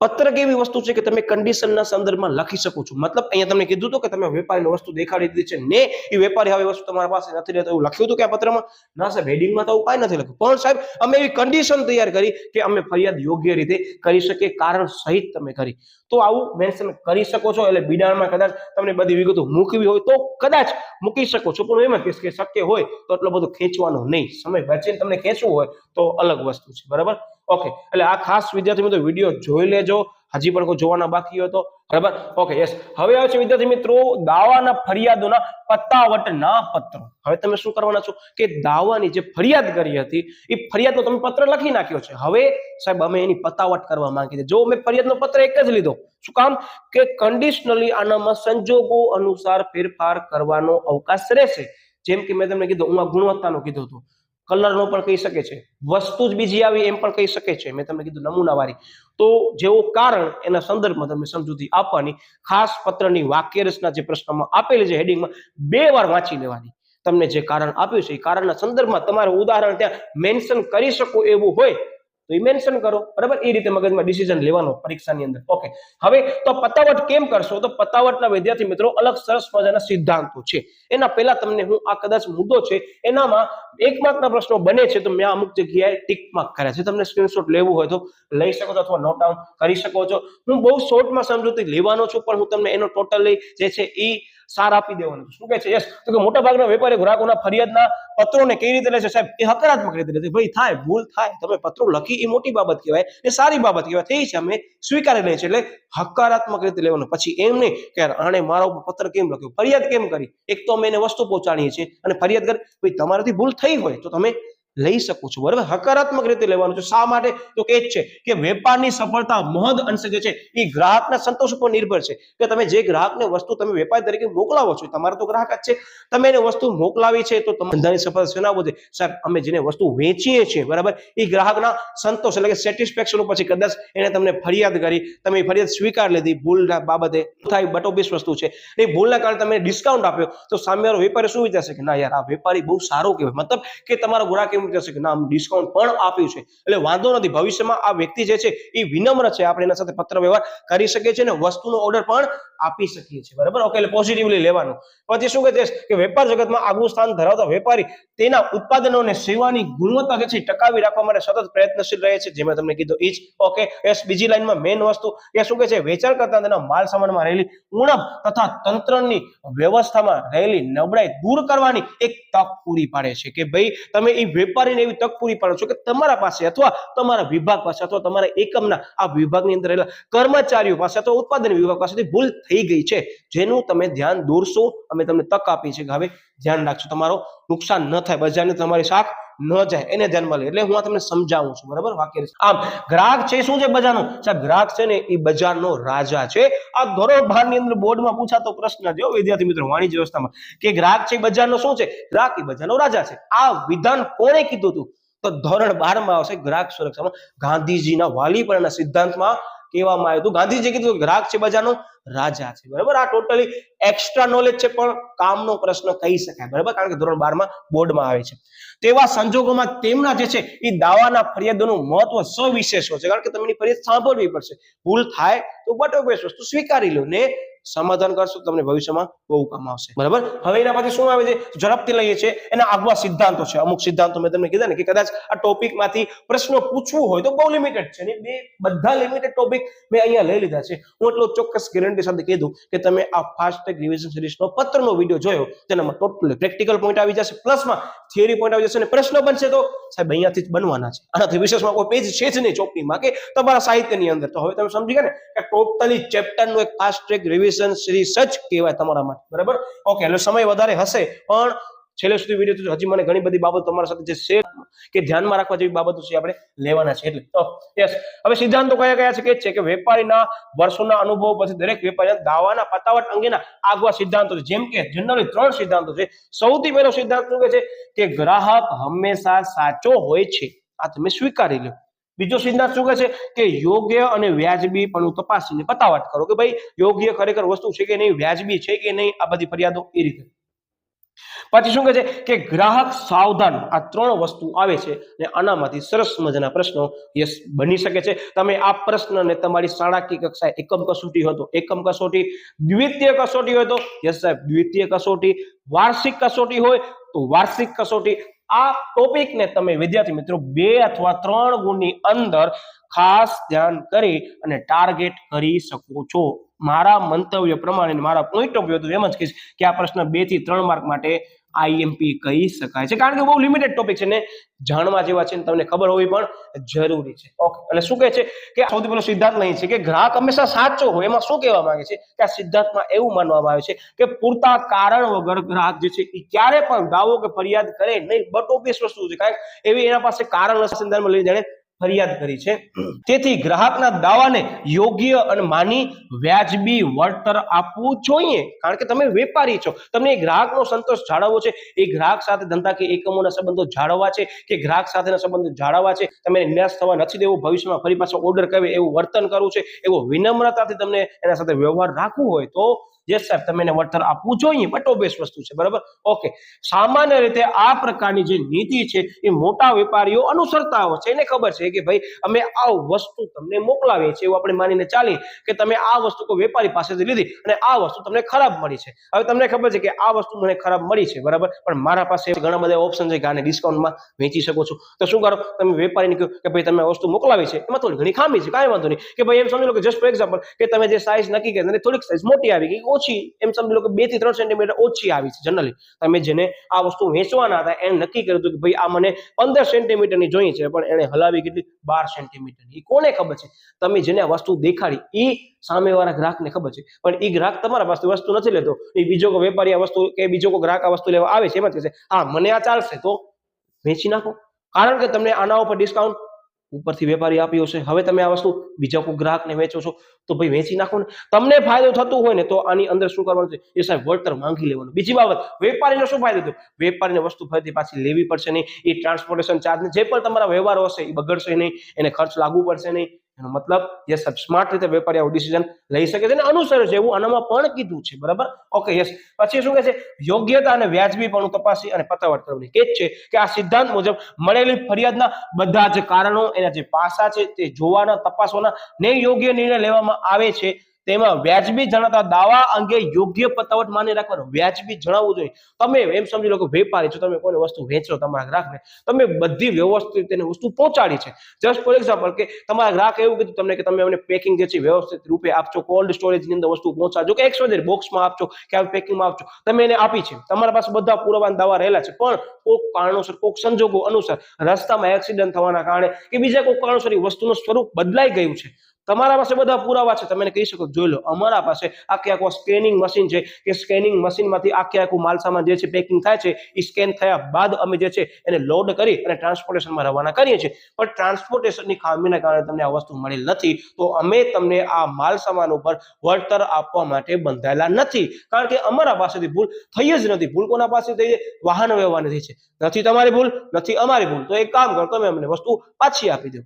પત્ર કેવી વસ્તુ છે કે તમે કન્ડિશનના સંદર્ભમાં લખી શકો છો. મતલબ અહીંયા તમને કીધું હતું કે તમે વેપારીની વસ્તુ દેખાડી દીધી છે ને એ વેપારી હવે વસ્તુ તમારા પાસે નથી રહેતો એવું લખ્યું હતું કે આ પત્રમાં? ના સાહેબ, હેડિંગમાં તો કાંઈ નથી લખ્યું, પણ સાહેબ અમે એવી કન્ડિશન તૈયાર કરી કે અમે ફરિયાદ યોગ્ય રીતે કરી શકીએ, કારણ સહિત તમે કરી. તો આવું મેન્શન કરી શકો છો. એટલે બિડાણમાં કદાચ તમને બધી વિગતો મૂકવી હોય તો કદાચ મૂકી શકો છો, પણ એમ જ કે શક્ય હોય તો એટલો બધો ખેંચવાનો નહીં, સમય બચીને તમને ખેંચવું હોય તો અલગ વસ્તુ છે, બરાબર? ઓકે, એટલે આ ખાસ વિદ્યાર્થી મિત્રો વિડીયો જોઈ લેજો, હજી પણ કોઈ જોવાના બાકી હોય તો, બરાબર? Okay, yes. હવે આવે છે વિદ્યાર્થી મિત્રો દાવાના ફરિયાદોના પતાવટના પત્રો. હવે તમે શું કરવાના છો કે દાવાની જે ફરિયાદ કરી હતી એ ફરિયાદનો તમે પત્ર લખી નાખ્યો છે. હવે સાહેબ અમે એની પતાવટ કરવા માંગીએ છીએ. જો મેં ફરિયાદનો પત્ર એક જ લીધો, શું કામ કે કન્ડિશનલી આનામાં સંજોગો અનુસાર ફેરફાર કરવાનો અવકાશ રહેશે. જેમ કે મેં તમને કીધું, હું આ ગુણવત્તાનું કીધું હતું, કલરનો પણ કહી શકે છે, વસ્તુ જ બીજી આવી એમ પણ કહી શકે છે, મેં તમને કીધું નમૂનાવાળી. તો જેવો કારણ એના સંદર્ભમાં તમને સમજૂતી આપવાની, ખાસ પત્રની વાક્ય રચના જે પ્રશ્નમાં આપેલી છે હેડિંગમાં 2 વાર વાંચી લેવાની. તમને જે કારણ આપ્યું છે એ કારણના સંદર્ભમાં તમારે ઉદાહરણ ત્યાં મેન્શન કરી શકો એવું હોય તો એ મેન્શન કરો, બરાબર? એ રીતે મગજમાં ડિસિઝન લેવાનો પરીક્ષાની અંદર. ઓકે, હવે તો પતાવટ કેમ કરશો? તો પતાવટના વિદ્યાર્થી મિત્રો અલગ સરસ મજાના સિદ્ધાંતો છે. એના પહેલા તમને હું આ કદાચ મુદ્દો છે એનામાં 1 માર્કના પ્રશ્નો બને છે તો મેં અમુક જગ્યાએ ટીક માર્ક કર્યા છે. તમને સ્ક્રીનશોટ લેવું હોય તો લઈ શકો છો અથવા નોટ ડાઉન કરી શકો છો. હું બહુ શોર્ટમાં સમજૂતી લેવાનો છું, પણ હું તમને એનો ટોટલી જે છે એ સાર આપી દેવાનું છું. શું કહે છે? યસ. તો કે મોટા ભાગના વેપારી ગ્રાહકોના ફરિયાદના પત્રોને કઈ રીતે લે છે સાહેબ? એ હકારાત્મક રીતે લે છે. ભાઈ થાય, ભૂલ થાય, તમે પત્રો લખી એ મોટી બાબત કહેવાય, એ સારી બાબત કહેવાય, થઈ છે અમે સ્વીકારી લઈએ છીએ, એટલે હકારાત્મક રીતે લેવાનું. પછી એમ નહીં કે આણે મારા ઉપર પત્ર કેમ લખ્યો, ફરિયાદ કેમ કરી? એક તો અમે એને વસ્તુ પહોંચાડીએ છીએ અને ફરિયાદ કરી ભાઈ તમારાથી ભૂલ થઈ હોય તો તમે લઈ શકો છો, બરાબર? હકારાત્મક રીતે લેવાનું છે. શા માટે? તો કે જ છે કે વેપારની સફળતા મહદ અંશે જે છે એ ગ્રાહકના સંતોષ ઉપર નિર્ભર છે. કે તમે જે ગ્રાહકને વસ્તુ તમે વેપાર તરીકે મોકલાવો છો, તમારો તો ગ્રાહક જ છે, તમે એને વસ્તુ મોકલાવી છે તો તમારી ધંધાની સફળતા શેના વધે? સાહેબ, અમે જેને વસ્તુ વેચીએ છીએ, બરાબર, એ ગ્રાહકના સંતોષ એટલે કે સેટિસ્ફેક્શન ઉપર છે. કદાચ એને તમને ફરિયાદ કરી, તમે એ ફરિયાદ સ્વીકાર લીધી ભૂલના બાબતે, થાય બટ ઓબ્વિયસ વસ્તુ છે, એ ભૂલના કારણે તમે ડિસ્કાઉન્ટ આપ્યો તો સામેવાળો વેપારી શું વિચારશે કે ના યાર આ વેપારી બહુ સારો કહેવાય, મતલબ કે તમારો ગ્રાહક એમ વિચારશે કે ના ડિસ્કાઉન્ટ પણ આપ્યું છે એટલે વાંધો નથી, ભવિષ્યમાં આ વ્યક્તિ જે છે એ વિનમ્ર છે, આપણે એના સાથે પત્ર વ્યવહાર કરી શકીએ છીએ અને વસ્તુનો ઓર્ડર પણ આપી શકીએ છીએ, બરાબર? ઓકે, એટલે પોઝિટિવલી લેવાનું. પછી શું કહે છે કે વેપાર જગતમાં આગવું સ્થાન ધરાવતા વેપારી તેના ઉત્પાદનો અને સેવાની ગુણવત્તા જે છે ટકાવી રાખવા માટે સતત પ્રયત્નશીલ રહે છે, જેમાં તમને કીધું ઈ જ. Okay, yes. બીજી લાઈનમાં મેઇન વસ્તુ એ શું કહે છે? વેચાણ કરતા તેના માલ સામાનમાં રહેલી ઉણપ તથા તંત્રની વ્યવસ્થામાં રહેલી નબળાઈ દૂર કરવાની એક તક પૂરી પાડે છે. કે ભાઈ તમે એ વેપારીને એવી તક પૂરી પાડો છો કે તમારા પાસે અથવા તમારા વિભાગ પાસે અથવા તમારા એકમના આ વિભાગની અંદર રહેલા કર્મચારીઓ પાસે અથવા ઉત્પાદન વિભાગ પાસેથી ભૂલ થઈ ગઈ છે, જેનું તમે ધ્યાન દોરશો. અમે તમને તક આપી છે કે હવે ધ્યાન રાખજો, તમારો નુકસાન ન થાય, બજારની તમારી શાખ ન જાય, એને ધ્યાનમાં લે. એટલે હું આ તમને સમજાવું છું, બરાબર? વાક્ય આમ ગ્રાહક છે શું છે બજારનો? સાહેબ, ગ્રાહક છે ને એ બજારનો રાજા છે. આ ધોરણ 12 ની અંદર બોર્ડમાં પૂછાતો પ્રશ્ન છે વિદ્યાર્થી મિત્રો, વાણિજ્ય વ્યવસ્થામાં, કે ગ્રાહક છે બજારનો શું છે? ગ્રાહક એ બજારનો રાજા છે. આ વિધાન કોણે કીધું હતું? તો ધોરણ 12 માં આવશે ગ્રાહક સુરક્ષામાં, ગાંધીજીના વાલીપણના સિદ્ધાંતમાં કહેવામાં આવ્યું હતું. ગાંધીજીએ કીધું ગ્રાહક છે બજારનો રાજા છે, બરાબર? આ ટોટલી એક્સ્ટ્રા નોલેજ છે પણ કામનો પ્રશ્ન કહી શકાય, બરાબર? કારણ કે ધોરણ 12 માં બોર્ડમાં આવે છે. તેવા સંજોગોમાં તેમના જે છે એ દાવાના ફરિયાદોનું મહત્વ સવિશેષ છે, કારણ કે તમને ફરિયાદ સાંભળવી પડશે. ભૂલ થાય તો બટ ઓબ્વિયસ વસ્તુ સ્વીકારી લો ને સમાધાન કરશો, તમને ભવિષ્યમાં બહુ કામ આવશે, બરાબર? હવે એના પછી શું આવે છે? ઝડપથી લઈએ છે એના આગવા સિદ્ધાંતો છે. અમુક સિદ્ધાંતો મેં તમને કીધા ને કે કદાચ આ ટોપિકમાંથી પ્રશ્નો પૂછવું હોય તો બહુ લિમિટેડ છે ને, બે બધા લિમિટેડ ટોપિક મેં અહીંયા લઈ લીધા છે. હું એટલો ચોક્કસ ગેરંટી સાથે કીધું કે તમે આ ફાસ્ટ ટ્રેક રિવિઝન સિરીઝનો પત્રનો વિડીયો જોયો, તેનામાં ટોટલી પ્રેક્ટિકલ પોઈન્ટ આવી જશે, પ્લસમાં થિયરી પોઈન્ટ આવી જશે અને પ્રશ્ન બનશે તો સાહેબ અહીંયાથી જ બનવાના છે. આનાથી વિશેષમાં કોઈ પેજ છે જ નહીં ચોપડીમાં કે તમારા સાહિત્યની અંદર. તો હવે તમે સમજી ગયા ને કે ટોટલી ચેપ્ટરનું એક ફાસ્ટ ટ્રેક રિવિઝન સિરીઝ જ કહેવાય તમારા માટે, બરાબર? ઓકે, એટલે સમય વધારે હશે પણ છેલ્લે સુધી વિડીયો હજી મને ઘણી બધી બાબતો તમારા સાથે જે શેર કે ધ્યાનમાં રાખવા જેવી બાબતો છે આપણે લેવાના છે. એટલે યસ, હવે સિદ્ધાંતો કયા કયા છે? કે છે કે વેપારીના વર્ષોના અનુભવ પછી દરેક વેપારીના દાવાના પતાવટ અંગેના આગવા સિદ્ધાંતો છે. જેમ કે જનરલી 3 સિદ્ધાંતો છે. સૌથી પહેલો સિદ્ધાંત શું કહે છે? કે ગ્રાહક હંમેશા સાચો હોય છે. આ તમે સ્વીકારી લો. બીજો સિદ્ધાંત શું કહે છે? કે યોગ્ય અને વ્યાજબી પણ તપાસીને પતાવટ કરો કે ભાઈ યોગ્ય ખરેખર વસ્તુ છે કે નહીં, વ્યાજબી છે કે નહીં, આ બધી ફરિયાદો એ રીતે. પછી શું કહે છે? કે ગ્રાહક સાવધાન. આ 3 વસ્તુ આવે છે અને આનામાંથી સરસ મજાના પ્રશ્નો યસ બની શકે છે. તમે આ પ્રશ્નને તમારી શાળાકીય કક્ષાએ એકમ કસોટી હોય તો એકમ કસોટી, દ્વિતીય કસોટી હોય તો યસ સાહેબ દ્વિતીય કસોટી, વાર્ષિક કસોટી હોય તો વાર્ષિક કસોટી, આ ટોપિકને તમે વિદ્યાર્થી મિત્રો 2 અથવા 3 ગુણની અંદર ખાસ ધ્યાન કરી અને ટાર્ગેટ કરી શકો છો. મારા મંતવ્ય પ્રમાણે, મારા પોઈન્ટ ઓફ વ્યૂ એમ જ કહીશ કે આ પ્રશ્ન 2 થી 3 માર્ક માટે આઈએમપી કહી શકાય છે, કારણ કે બહુ લિમિટેડ ટોપિક છે ને જાણવા જેવા છે, તમને ખબર હોવી પણ જરૂરી છે. ઓકે, એટલે શું કહે છે કે સૌથી પહેલો સિદ્ધાંત નહીં છે કે ગ્રાહક હંમેશા સાચો હોય. એમાં શું કહેવા માંગે છે કે આ સિદ્ધાંતમાં એવું માનવામાં આવે છે કે પૂરતા કારણ વગર ગ્રાહક જે છે એ ક્યારે પણ દાવો કે ફરિયાદ કરે નહીં. બટ ઓબ્વિયસ વસ્તુ છે, કારણ એવી એના પાસે કારણ સંદર્ભમાં લઈને જાણે ફરિયાદ કરી છે. તેથી ગ્રાહકના દાવાને યોગ્ય અને માની વ્યાજબી વળતર આપવું જોઈએ, કારણ કે તમે વેપારી છો, તમને ગ્રાહકનો સંતોષ જાળવવો છે, એ ગ્રાહક સાથે ધંધાકીય એકમોના સંબંધો જાળવવા છે કે ગ્રાહક સાથેના સંબંધો જાળવવા છે. તમે નિરાશ થવા નથી દેવું, ભવિષ્યમાં ફરી પાછો ઓર્ડર કરે એવું વર્તન કરવું છે, એવો વિનમ્રતાથી તમને એના સાથે વ્યવહાર રાખવું હોય તો યસ સાહેબ તમે એને વળતર આપવું જોઈએ. બટ ઓબ્વિયસ વસ્તુ છે, બરાબર? ઓકે, સામાન્ય રીતે આ પ્રકારની જે નીતિ છે એ મોટા વેપારીઓ અનુસરતા હોય છે. એને ખબર છે કે ભાઈ અમે આ વસ્તુ તમને મોકલાવીએ છીએ, એવું આપણે માનીને ચાલીએ કે તમે આ વસ્તુ કોઈ વેપારી પાસેથી લીધી અને આ વસ્તુ તમને ખરાબ મળી છે. હવે તમને ખબર છે કે આ વસ્તુ મને ખરાબ મળી છે, બરાબર, પણ મારા પાસે ઘણા બધા ઓપ્શન છે કે આને ડિસ્કાઉન્ટમાં વેચી શકો છો. તો શું કરો? તમે વેપારીને કહો કે ભાઈ તમે વસ્તુ મોકલાવી છે એમાં થોડી ઘણી ખામી છે, કાંઈ વાંધો નહીં, કે ભાઈ એમ સમજી લો કે જસ્ટ ફોર એક્ઝામ્પલ કે તમે જે સાઇઝ નક્કી કરી થોડીક સાઇઝ મોટી આવી ગઈ, ઓછી, એમ સમજી લો કે 2 થી 3 સેન્ટીમીટર ઓછી આવી છે. જનરલી તમે જેને આ વસ્તુ વેચવાના હતા એને નક્કી કર્યું હતું કે ભાઈ આ મને 15 સેન્ટીમીટરની જોઈએ છે, પણ એને હલાવી કેટલી 12 સેન્ટીમીટરની. એ કોને ખબર છે? તમે જેને આ વસ્તુ દેખાડી એ સામેવાળા ગ્રાહકને ખબર છે, પણ એ ગ્રાહક તમારા પાસે વસ્તુ નથી લેતો, એ બીજો કોઈ વેપારી આ વસ્તુ કે બીજો કોઈ ગ્રાહક આ વસ્તુ લેવા આવે છે, એમ જ કહેશે હા મને આ ચાલશે તો વેચી નાખો. કારણ કે તમને આના ઉપર ડિસ્કાઉન્ટ ઉપરથી વેપારી આપ્યો છે, હવે તમે આ વસ્તુ બીજા કોઈ ગ્રાહકને વેચો છો તો ભાઈ વેચી નાખો ને. તમને ફાયદો થતો હોય ને તો આની અંદર શું કરવાનું છે, એ સાહેબ વળતર માંગી લેવાનું. બીજી બાબત, વેપારીનો શું ફાયદો થયો, વેપારીને વસ્તુ ફરીથી પાછી લેવી પડશે નહીં, એ ટ્રાન્સપોર્ટેશન ચાર્જ જે પણ તમારા વ્યવહારો હશે એ બગડશે નહીં, એને ખર્ચ લાગુ પડશે નહીં. એનો મતલબ યસ સાહેબ સ્માર્ટ રીતે વેપારી આવું ડિસિઝન લઈ શકે છે અને અનુસરે છે, એવું આનામાં પણ કીધું છે. બરાબર, ઓકે યસ. પછી શું કહે છે, યોગ્યતા અને વ્યાજબીપણું તપાસી અને પતાવટ કરવાની. કે જ છે કે આ સિદ્ધાંત મુજબ મળેલી ફરિયાદના બધા જ કારણો, એના જે પાસા છે તે જોવાના, તપાસવાના ને યોગ્ય નિર્ણય લેવામાં આવે છે. તેમાં વ્યાજબી જણાતા દાવા અંગે યોગ્ય પતાવટ માની રાખવાનો. વ્યાજબી જણાવવું જોઈએ. તમે એમ સમજી લો કે વેપારી છો, તમે કોઈ વસ્તુ વેચો તમારા ગ્રાહકને, તમે બધી વ્યવસ્થિત તેને વસ્તુ પહોંચાડી છે. જસ્ટ ફોર એક્ઝામ્પલ કે તમારા ગ્રાહક એવું કીધું તમને કે તમે અમને પેકિંગ જે છે વ્યવસ્થિત રૂપે આપજો, કોલ્ડ સ્ટોરેજની અંદર વસ્તુ પહોંચાડજો કે XYZ બોક્સમાં આપજો કે આ પેકિંગમાં આપજો, તમે એને આપી છે, તમારા પાસે બધા પુરાવા દાવા રહેલા છે, પણ કોઈક કારણોસર, કોઈક સંજોગો અનુસાર રસ્તામાં એક્સિડન્ટ થવાના કારણે કે બીજા કોઈક કારણોસર એ વસ્તુનું સ્વરૂપ બદલાઈ ગયું છે, તમારા પાસે બધા પુરાવા છે, તમે કહી શકો જોઈ લો અમારા પાસે આખે આખો સ્કેનિંગ મશીન છે કે સ્કેનિંગ મશીનમાંથી આખે આખું માલસામાન જે છે પેકિંગ થાય છે, એ સ્કેન થયા બાદ અમે જે છે એને લોડ કરી અને ટ્રાન્સપોર્ટેશનમાં રવાના કરીએ છીએ. પણ ટ્રાન્સપોર્ટેશનની ખામીના કારણે તમને આ વસ્તુ મળેલ નથી, તો અમે તમને આ માલસામાન ઉપર વળતર આપવા માટે બંધાયેલા નથી, કારણ કે અમારા પાસેથી ભૂલ થઈ જ નથી. ભૂલ કોના પાસે થઈ છે, વાહન વ્યવહારની થઈ છે. નથી તમારી ભૂલ, નથી અમારી ભૂલ, તો એક કામ કરો, તમે અમને વસ્તુ પાછી આપી દો.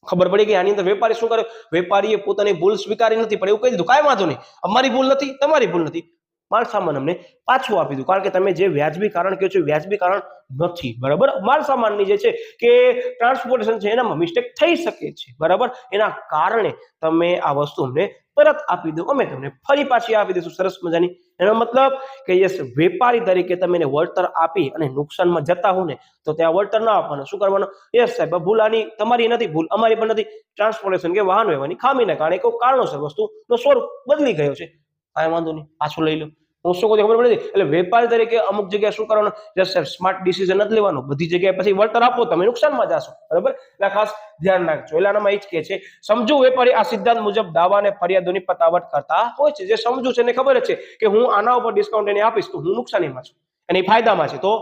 ખબર પડી કે આની અંદર વેપારી શું કરે, વેપારીએ પોતાની ભૂલ સ્વીકારી નથી, પણ એવું કહી દીધું કાંઈ વાંધો નહીં, અમારી ભૂલ નથી, તમારી ભૂલ નથી, માલ સામાન અમને પાછું આપી દીધું, કારણ કે તમે જે વ્યાજબી કારણ કહો છો વ્યાજબી કારણ નથી. બરાબર, માલ સામાનની જે છે કે ટ્રાન્સપોર્ટેશન છે એનામાં મિસ્ટેક થઈ શકે છે. બરાબર, એના કારણે તમે આ વસ્તુ અમને પરત આપી દો, અમે તમને ફરી પાછી આપી દઈશું. સરસ મજાની. એનો મતલબ કે યસ, વેપારી તરીકે તમે એને વળતર આપી અને નુકસાનમાં જતા હો ને તો ત્યાં વળતર ના આપવાનું. શું કરવાનું, યસ સાહેબ ભૂલ આની તમારી નથી, ભૂલ અમારી પણ નથી, ટ્રાન્સપોર્ટેશન કે વાહન વ્યવહારની ખામીના કારણે કોઈ કારણોસર વસ્તુનો સ્વરૂપ બદલી ગયો છે, કાંઈ વાંધો નહીં, પાછું લઈ લો. હું શું કહું ખબર પડી? એટલે વેપારી તરીકે અમુક જગ્યાએ શું કરવાનું, યસ સાહેબ સ્માર્ટ ડિસિઝન નથી લેવાનું, બધી જગ્યાએ પછી વળતર આપો તમે નુકસાનમાં જાશો. બરાબર, એટલે ખાસ ધ્યાન રાખજો. એલાનામાં એ જ કે છે, સમજુ વેપારી આ સિદ્ધાંત મુજબ દાવા અને ફરિયાદોની પતાવટ કરતા હોય છે. જે સમજુ છે એને ખબર જ છે કે હું આના ઉપર ડિસ્કાઉન્ટ એને આપીશ તો હું નુકસાનીમાં છું, એની ફાયદામાં છે, તો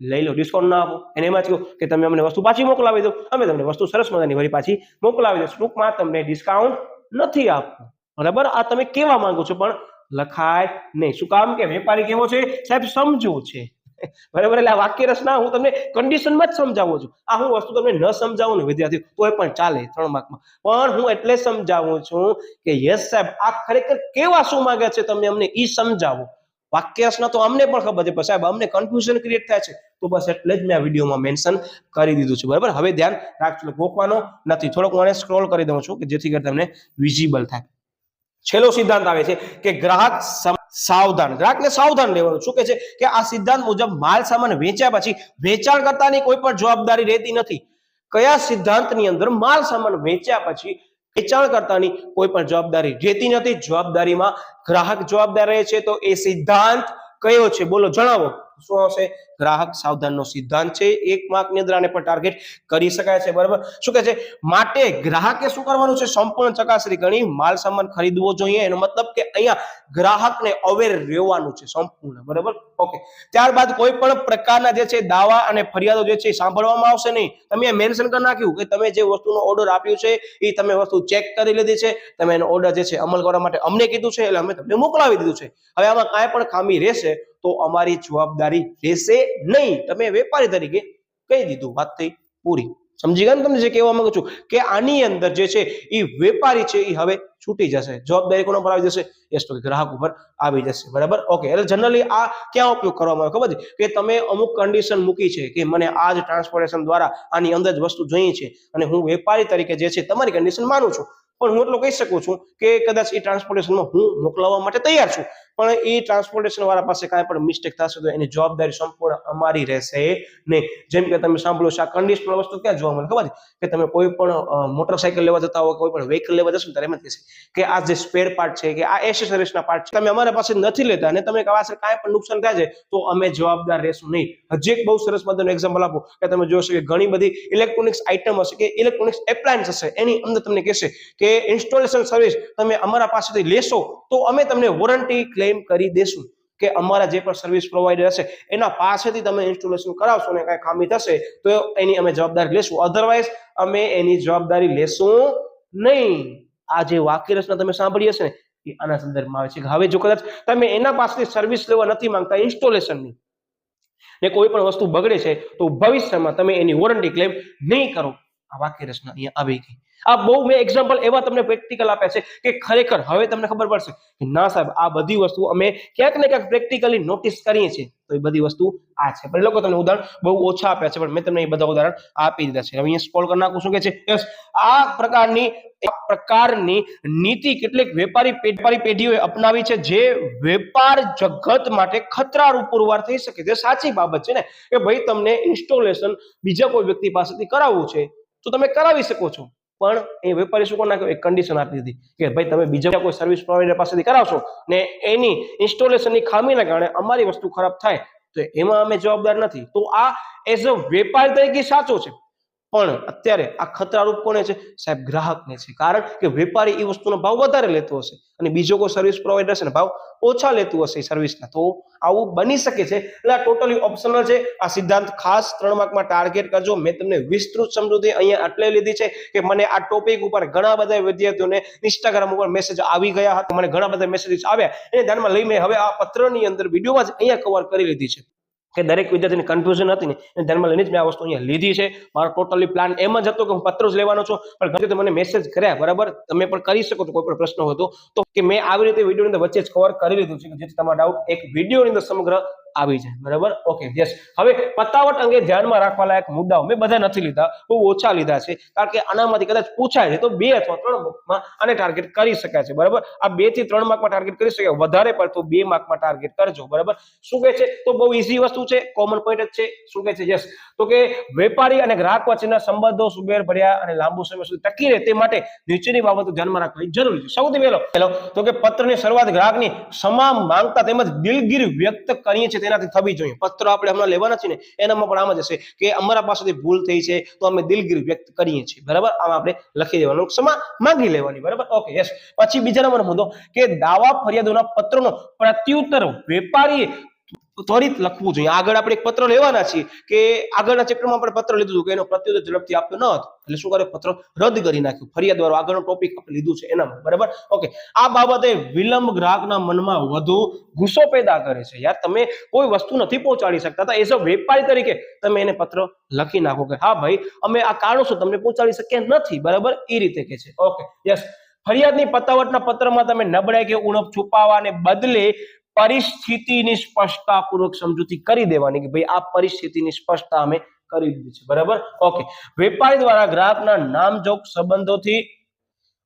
લઈ લો, ડિસ્કાઉન્ટ ના આપો. એને એમાં કહ્યું કે તમે અમને વસ્તુ પાછી મોકલાવી દો, અમે તમને વસ્તુ સરસ મજાની વળી પાછી મોકલાવી દઈશું. ટૂંકમાં તમને ડિસ્કાઉન્ટ નથી આપવું. બરાબર, આ તમે કેવા માંગો છો પણ લખાય નહીં. શું કામ કે વેપારી કેવો છે સાહેબ, સમજુ છે. બરાબર, એટલે આ વાક્ય રચના હું તમને કન્ડિશનમાં જ સમજાવું છું. આ હું વસ્તુ તમને ન સમજાવું ને વિદ્યાર્થીઓ તો એ પણ ચાલે 3 માર્કમાં, પણ હું એટલે સમજાવું છું કે યસ સાહેબ આ ખરેખર કેવા શું માંગે છે, તમે અમને ઈ સમજાવો. વાક્ય રચના તો અમને પણ ખબર છે, પણ સાહેબ અમને કન્ફ્યુઝન ક્રિએટ થાય છે, તો બસ એટલે જ મેં આ વિડીયોમાં મેન્શન કરી દીધું છે. બરાબર, હવે ધ્યાન રાખજો, ગોખવાનો નથી. થોડોક હું સ્ક્રોલ કરી દઉં છું કે જેથી કરી તમને વિઝિબલ થાય. છેલ્લો સિદ્ધાંત આવે છે કે ગ્રાહક સાવધાન. ગ્રાહકને સાવધાન રહેવાનું. શું કહે છે કે આ સિદ્ધાંત મુજબ માલ સામાન વેચ્યા પછી વેચાણકર્તાની કોઈ પણ જવાબદારી રહેતી નથી. કયા સિદ્ધાંતની અંદર માલ સામાન વેચ્યા પછી વેચાણકર્તાની કોઈ પણ જવાબદારી રહેતી નથી, જવાબદારીમાં ગ્રાહક જવાબદાર રહે છે. તો એ સિદ્ધાંત કયો છે બોલો, જણાવો. શું આવશે? ગ્રાહક સાવધાનનો સિદ્ધાંત છે. 1 માર્કની અંદર આને પણ ટાર્ગેટ કરી શકાય છે. બરાબર, શું કહે છે, માટે ગ્રાહકે શું કરવાનું છે, સંપૂર્ણ ચકાસણી કરી માલ સામાન ખરીદવો જોઈએ. એનો મતલબ કે અહીંયા ગ્રાહકને અવેર રહેવાનું છે સંપૂર્ણ. બરાબર, ઓકે. ત્યારબાદ કોઈ પણ પ્રકારના જે છે દાવા અને ફરિયાદો જે છે એ સાંભળવામાં આવશે નહીં. તમે મેન્શન કરી નાખ્યું કે તમે જે વસ્તુનો ઓર્ડર આપ્યો છે એ તમે વસ્તુ ચેક કરી લીધી છે, તમે એનો ઓર્ડર જે છે અમલ કરવા માટે અમને કીધું છે એટલે અમે તમને મોકલાવી દીધું છે. હવે આમાં કાંઈ પણ ખામી રહેશે તો અમારી જવાબદારી રહેશે નહીં. તમે વેપારી તરીકે કહી દીધું, વાત થઈ પૂરી. સમજી ગયા ને? તમને જે કહેવા માંગુ છું કે આની અંદર જે છે એ વેપારી છે એ હવે છૂટી જશે. જવાબદારી કોના પર આવી જશે? યસ, તો ગ્રાહક ઉપર આવી જશે. બરાબર, ઓકે. એટલે જનરલી આ ક્યાં ઉપયોગ કરવામાં આવે ખબર છે કે તમે અમુક કન્ડિશન મૂકી છે કે મને આ જ ટ્રાન્સપોર્ટેશન દ્વારા આની અંદર જ વસ્તુ જોઈએ છે અને હું વેપારી તરીકે જે છે તમારી કન્ડિશન માનું છું, પણ હું એટલું કહી શકું છું કે કદાચ એ ટ્રાન્સપોર્ટેશનમાં હું મોકલાવવા માટે તૈયાર છું, પણ એ ટ્રાન્સપોર્ટેશન વાળા પાસે કાંઈ પણ મિસ્ટેક થશે તો એની જવાબદારી સંપૂર્ણ અમારી રહેશે નહીં. જેમ કે તમે સાંભળો છો આ કન્ડિશનલ વસ્તુ ક્યાં જોવા મળે ખબર છે કે તમે કોઈ પણ મોટરસાઇકલ લેવા જતા હોય, કોઈ પણ વ્હીકલ લેવા જશો ત્યારે એમ જ કહેશે કે આ જે સ્પેર પાર્ટ છે કે આ એસેસરીઝના પાર્ટ છે તમે અમારા પાસે નથી લેતા અને તમે કાંઈ પણ નુકસાન થાય છે તો અમે જવાબદાર રહેશું નહીં. હજી એક બહુ સરસ મજાનું એક્ઝામ્પલ આપો કે તમે જોશો કે ઘણી બધી ઇલેક્ટ્રોનિક્સ આઇટમ હશે કે ઇલેક્ટ્રોનિક્સ એપ્લાયન્સ હશે, એની અંદર તમને કહેશે કે ઇન્સ્ટોલેશન સર્વિસ તમે અમારા પાસેથી લેશો તો અમે તમને વોરંટી ક્લેમ કરી દેશું કે અમારા જે પણ સર્વિસ પ્રોવાઈડર હશે એના પાસેથી તમે ઇન્સ્ટોલેશન કરાવશો ને કાંઈ ખામી થશે તો એની અમે જવાબદારી લેશું, અધરવાઇઝ અમે એની જવાબદારી લેશું નહીં. આ જે વાક્ય રચના તમે સાંભળી હશે ને એ આના સંદર્ભમાં આવે છે કે હવે જો કદાચ તમે એના પાસેથી સર્વિસ લેવા નથી માંગતા ઇન્સ્ટોલેશનની ને કોઈ પણ વસ્તુ બગડે છે તો ભવિષ્યમાં તમે એની વોરંટી ક્લેમ નહીં કરો. આ વાક્ય રચના અહીંયા આવી ગઈ. આ બહુ મેં એક્ઝામ્પલ એવા તમને પ્રેક્ટિકલ આપ્યા છે કે ખરેખર હવે તમને ખબર પડશે કે ના સાહેબ આ બધી વસ્તુ અમે ક્યાંક ને ક્યાંક પ્રેક્ટિકલી નોટિસ કરીએ છીએ તો એ બધી વસ્તુ આ છે. પણ એ લોકો તમને ઉદાહરણ બહુ ઓછા આપ્યા છે પણ મેં તમને એ બધા ઉદાહરણ આપી દીધા છે. હવે અહીંયા સ્ક્રોલ કરી નાખું શું કે છે, યસ, આ પ્રકારની નીતિ કેટલીક વેપારી પેઢીઓએ અપનાવી છે જે વેપાર જગત માટે ખતરારૂપ પુરવાર થઈ શકે. જે સાચી બાબત છે ને કે ભાઈ તમને ઇન્સ્ટોલેશન બીજા કોઈ વ્યક્તિ પાસેથી કરાવવું છે તો તમે કરાવી શકો છો, પણ એ વેપારી શું નાખ્યો એક કન્ડિશન આપી દીધી કે ભાઈ તમે બીજા કોઈ સર્વિસ પ્રોવાઈડર પાસેથી કરાવશો ને એની ઇન્સ્ટોલેશનની ખામીના કારણે અમારી વસ્તુ ખરાબ થાય તો એમાં અમે જવાબદાર નથી. તો આ એઝ અ વેપારી તરીકે સાચો છે, પણ અત્યારે આ ખતરારૂપ કોને છે સાહેબ? ગ્રાહકને છે. કારણ કે વેપારી એ વસ્તુનો ભાવ વધારે લેતો હશે અને બીજો કોઈ સર્વિસ પ્રોવાઈડર છે ને ભાવ ઓછા લેતું હશે એ સર્વિસના. તો આવું બની શકે છે. એટલે આ ટોટલી ઓપ્શનલ છે. આ સિદ્ધાંત ખાસ 3 માર્કમાં ટાર્ગેટ કરજો. મેં તમને વિસ્તૃત સમજૂતી અહીંયા એટલે લીધી છે કે મને આ ટોપિક ઉપર ઘણા બધા વિદ્યાર્થીઓને ઇન્સ્ટાગ્રામ ઉપર મેસેજ આવી ગયા હતા, મને ઘણા બધા મેસેજીસ આવ્યા, એને ધ્યાનમાં લઈ મેં હવે આ પત્રની અંદર વિડીયોમાં જ અહીંયા કવર કરી લીધી છે કે દરેક વિદ્યાર્થીની કન્ફ્યુઝન હતી ને એને ધ્યાનમાં લઈને જ મેં આ વસ્તુ અહીંયા લીધી છે. મારો ટોટલી પ્લાન એમ જ હતો કે હું પત્રો જ લેવાનો છું, પણ ઘણી રીતે મને મેસેજ કર્યા, બરાબર, તમે પણ કરી શકો છો કોઈ પણ પ્રશ્ન હોય તો કે મેં આવી રીતે વિડીયોની અંદર વચ્ચે જ કવર કરી લીધું છે કે જેથી તમારો ડાઉટ એક વિડીયોની અંદર સમગ્ર આવી જાય, બરાબર. Okay, yes. હવે પતાવટ અંગે ધ્યાનમાં રાખવા લાયક મુદ્દાઓ મેં બધા નથી લીધા, બહુ ઓછા લીધા છે કારણ કે આનામાંથી કદાચ પૂછાય છે તો 2 અથવા 3 માર્કમાં આને ટાર્ગેટ કરી શકાય છે, બરાબર. આ 2 થી 3 માર્કમાં ટાર્ગેટ કરી શકાય, વધારે પડતું 2 માર્કમાં ટાર્ગેટ કરજો, બરાબર. શું કહે છે? તો બહુ ઈઝી વસ્તુ છે, કોમન પોઈન્ટ જ છે. શું કહે છે? યસ. તો કે વેપારી અને ગ્રાહક વચ્ચેના સંબંધો સુમેળ ભર્યા અને લાંબુ સમય સુધી ટકી રહે તે માટે નીચેની બાબતો ધ્યાનમાં રાખવી જરૂરી છે. સૌથી પહેલો તો કે પત્રની શરૂઆત ગ્રાહકની તમામ માંગતા તેમજ દિલગીર વ્યક્ત કરીએ છીએ તેનાથી થવી જોઈએ. પત્ર આપણે હમણાં લેવાના છે ને એનામાં પણ આમ જ હશે કે અમારા પાસેથી ભૂલ થઈ છે તો અમે દિલગીર વ્યક્ત કરીએ છીએ, બરાબર. આમાં આપણે લખી દેવાનું, ક્ષમા માંગી લેવાની, બરાબર. Okay, yes. પછી બીજા નંબરનો મુદ્દો કે દાવા ફરિયાદોના પત્રનો પ્રત્યુત્તર વેપારીએ ત્વરિત લખવું જોઈએ. આગળ આપણે એક પત્ર લેવાના છીએ કે આગળના ચેપ્ટરમાં આપણે પત્ર લીધું હતું કે એનો પ્રત્યુત્તર ઝડપથી આપ્યો ન હતો એટલે શું કરે, પત્ર રદ કરી નાખ્યું. ફરિયાદ વાળો આગળનો ટોપિક આપણે લીધું છે એનામાં, બરાબર. ઓકે, આ બાબતે વિલંબ ગ્રાહકના મનમાં વધુ ગુસ્સો પેદા કરે છે. યાર, તમે કોઈ વસ્તુ નથી પહોંચાડી શકતા તો એઝ અ વેપારી તરીકે તમે એને પત્ર લખી નાખો કે હા ભાઈ અમે આ કારણોસર તમને પહોંચાડી શક્યા નથી, બરાબર. એ રીતે કે છે. Okay, yes. ફરિયાદની પતાવટના પત્રમાં તમે નબળાઈ કે ઉણપ છુપાવવાને બદલે પરિસ્થિતિની સ્પષ્ટતાપૂર્વક સમજૂતી કરી દેવાની કે ભાઈ આ પરિસ્થિતિની સ્પષ્ટતા અમે કરી દીધી છે, બરાબર. ઓકે, વેપારી દ્વારા ગ્રાહકના નામજોગ સંબંધોથી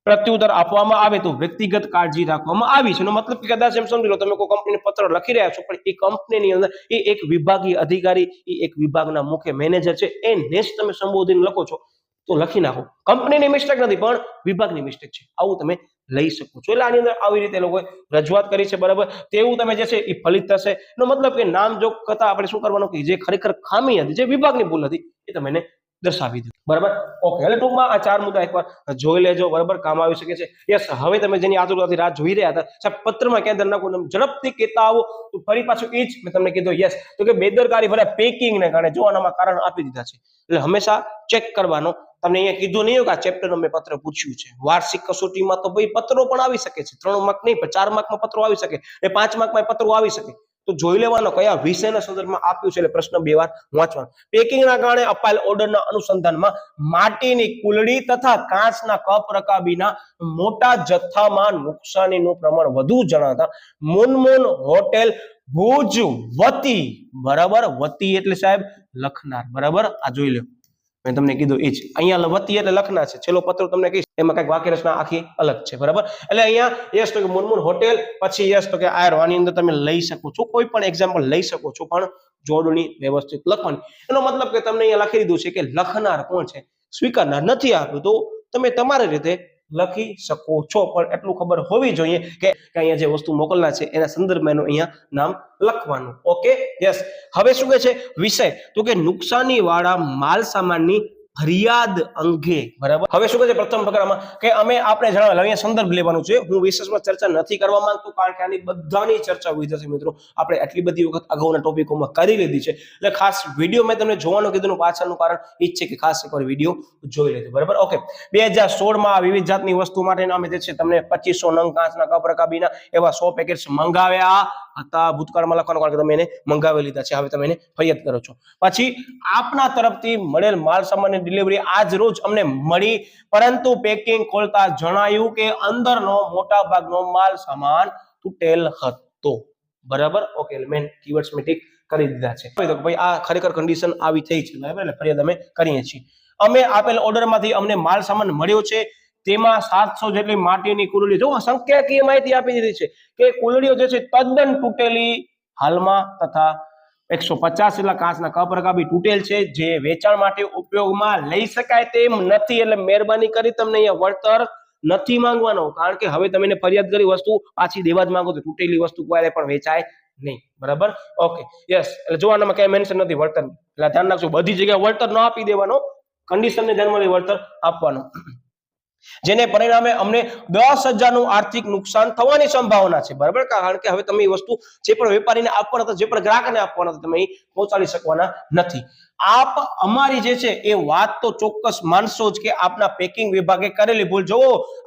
પ્રત્યુત્તર આપવામાં આવે તો વ્યક્તિગત કાળજી રાખવામાં આવી છે. એનો મતલબ કે કદાચ એમ સમજી લો તમે કોઈ કંપનીને પત્ર લખી રહ્યા છો પણ એ કંપનીની અંદર એ એક વિભાગીય અધિકારી, એ એક વિભાગના મુખ્ય મેનેજર છે, એને જ તમે સંબોધીને લખો છો તો લખી નાખો. કંપનીની મિસ્ટેક નથી પણ વિભાગની મિસ્ટેક છે, આવું તમે લઈ શકો છો. એટલે આની અંદર આવી રીતે લોકોએ રજૂઆત કરી છે, બરાબર. તેવું તમે જે છે એ ફલિત થશે. એનો મતલબ કે નામજોગ કરતા આપણે શું કરવાનું કે જે ખરેખર ખામી હતી, જે વિભાગની ભૂલ હતી એ તમે એને દર્શાવી દીધું, બરાબર. ઓકે, એટલે ટૂંકમાં આ 4 મુદ્દા એકવાર જોઈ લેજો, બરાબર, કામ આવી શકે છે. યસ. હવે તમે જેની આતુરતાથી રાહ જોઈ રહ્યા હતા સાહેબ પત્રમાં ક્યાં ધ્યાન નાખો, ઝડપથી કહેતા આવો તો ફરી પાછું એ જ મેં તમને કીધું. યસ. તો કે બેદરકારી ભલે પેકિંગને કારણે જો આનામાં કારણ આપી દીધા છે એટલે હંમેશા ચેક કરવાનો. તમને અહીંયા કીધું નહીં કે આ ચેપ્ટરનું મેં પત્ર પૂછ્યું છે. વાર્ષિક કસોટીમાં તો ભાઈ પત્રો પણ આવી શકે છે, 3 માર્ક નહીં પણ 4 માર્કમાં પત્રો આવી શકે અને 5 માર્કમાં પત્રો આવી શકે. તો જોઈ લેવાનો કયા વિષયના સંદર્ભમાં આપ્યું છે એટલે પ્રશ્ન 2 વાર વાંચવાનો. પેકિંગના કારણે અપાયેલ ઓર્ડરના અનુસંધાનમાં માટીની કુલડી તથા કાચના કપ રકાબીના મોટા જથ્થામાં નુકસાનીનું પ્રમાણ વધુ જણાતા મુનમુન હોટેલ ભુજ વતી, બરાબર, વતી એટલે સાહેબ લખનાર, બરાબર. આ જોઈ લો મેં તમને કીધું એ જ. અહીંયા વતી એટલે લખનાર છે. છેલ્લો પત્ર તમને કહીશ એમાં કઈક વાક્ય રચના આખી અલગ છે, બરાબર. એટલે અહીંયા યસ તો કે મુનમુન હોટેલ, પછી યસ તો કે આની અંદર તમે લઈ શકો છો, કોઈ પણ એક્ઝામ્પલ લઈ શકો છો પણ જોડણી વ્યવસ્થિત લખવાની. એનો મતલબ કે તમને અહીંયા લખી દીધું છે કે લખનાર કોણ છે, સ્વીકારનાર નથી આપ્યું તો તમે તમારી રીતે લખી શકો છો, પણ એટલું ખબર હોવી જોઈએ કે અહીંયા જે વસ્તુ મોકલનાર છે એના સંદર્ભમાં એનું અહીંયા નામ લખવાનું. Okay, yes. હવે શું કહે છે વિષય, તો કે નુકસાની વાળા માલ સામાનની ફરિયાદ અંગે બરાબર. હવે શું કહે છે પ્રથમ પ્રકારમાં કે અમે આપણે જણાવેલ અહીંયા સંદર્ભ લેવાનું છે. હું વિશેષમાં ચર્ચા નથી કરવા માંગતો કારણ કે આની બધાની ચર્ચા વિદ્યાર્થી મિત્રો આપણે આટલી બધી વખત અગાઉના ટોપિકોમાં કરી લીધી છે. એટલે ખાસ વિડીયો મેં તમને જોવાનું કીધું પાછળનું કારણ એ જ છે કે ખાસ એકવાર વિડીયો જોઈ લેજો બરાબર. ઓકે, 2016માં વિવિધ જાતની વસ્તુ માટે અમે જે છે તમને 2500 નંગ કાચના કપ રકાબીના એવા 100 પેકેટ્સ મંગાવ્યા હતા. ભૂતકાળમાં લખવાનું કારણ કે તમે એને મંગાવી લીધા છે, હવે તમે એને ફરિયાદ કરો છો. પછી આપના તરફથી મળેલ માલ સામાનની ડિલિવરી આજ રોજ અમને મળી, પરંતુ પેકિંગ ખોલતા જણાયું કે અંદરનો મોટા ભાગનો માલ સામાન તૂટેલ હતો બરાબર. ઓકે, મેન કીવર્ડ્સ મેં ઠીક કરી દીધા છે. તો ભાઈ આ ખરેખર કન્ડિશન આવી થઈ છે બરાબર, એટલે ફરિયાદ અમે કરીએ છીએ. અમે આપેલ ઓર્ડરમાંથી અમને માલ સામાન મળ્યો છે, તેમાં 700 જેટલી માટીની કુલડીઓ, જો સંખ્યાકીય માહિતી આપી દીધી છે કે કુલડીઓ જે છે તદ્દન તૂટેલી હાલમાં, તથા 150 જેટલા કાચના કપ રકાબી તૂટેલ છે જે વેચાણ માટે ઉપયોગમાં લઈ શકાય તેમ નથી. એટલે મહેરબાની કરી તમને અહીંયા વળતર નથી માંગવાનો, કારણ કે હવે તમે ફરિયાદ કરી વસ્તુ પાછી દેવા જ માંગો તો તૂટેલી વસ્તુ ક્યારે પણ વેચાય નહીં બરાબર. ઓકે, યસ, એટલે જોવાનામાં કઈ મેન્શન નથી વળતર, એટલે ધ્યાન રાખજો બધી જગ્યાએ વળતર ન આપી દેવાનો, કન્ડિશનને ધ્યાનમાં લઈ વળતર આપવાનું, જેને પરિણામે અમને 10,000 નું આર્થિક નુકસાન થવાની સંભાવના છે બરાબર. કારણ કે હવે તમે એ વસ્તુ જે પણ વેપારીને આપવાના હતા, જે પણ ગ્રાહકને આપવાના હતા, તમે પહોંચાડી શકવાના નથી. આપ અમારી જે છે એ વાત તો ચોક્કસ માનશો જ કે આપના પેકિંગ વિભાગે કરેલી ભૂલ. જો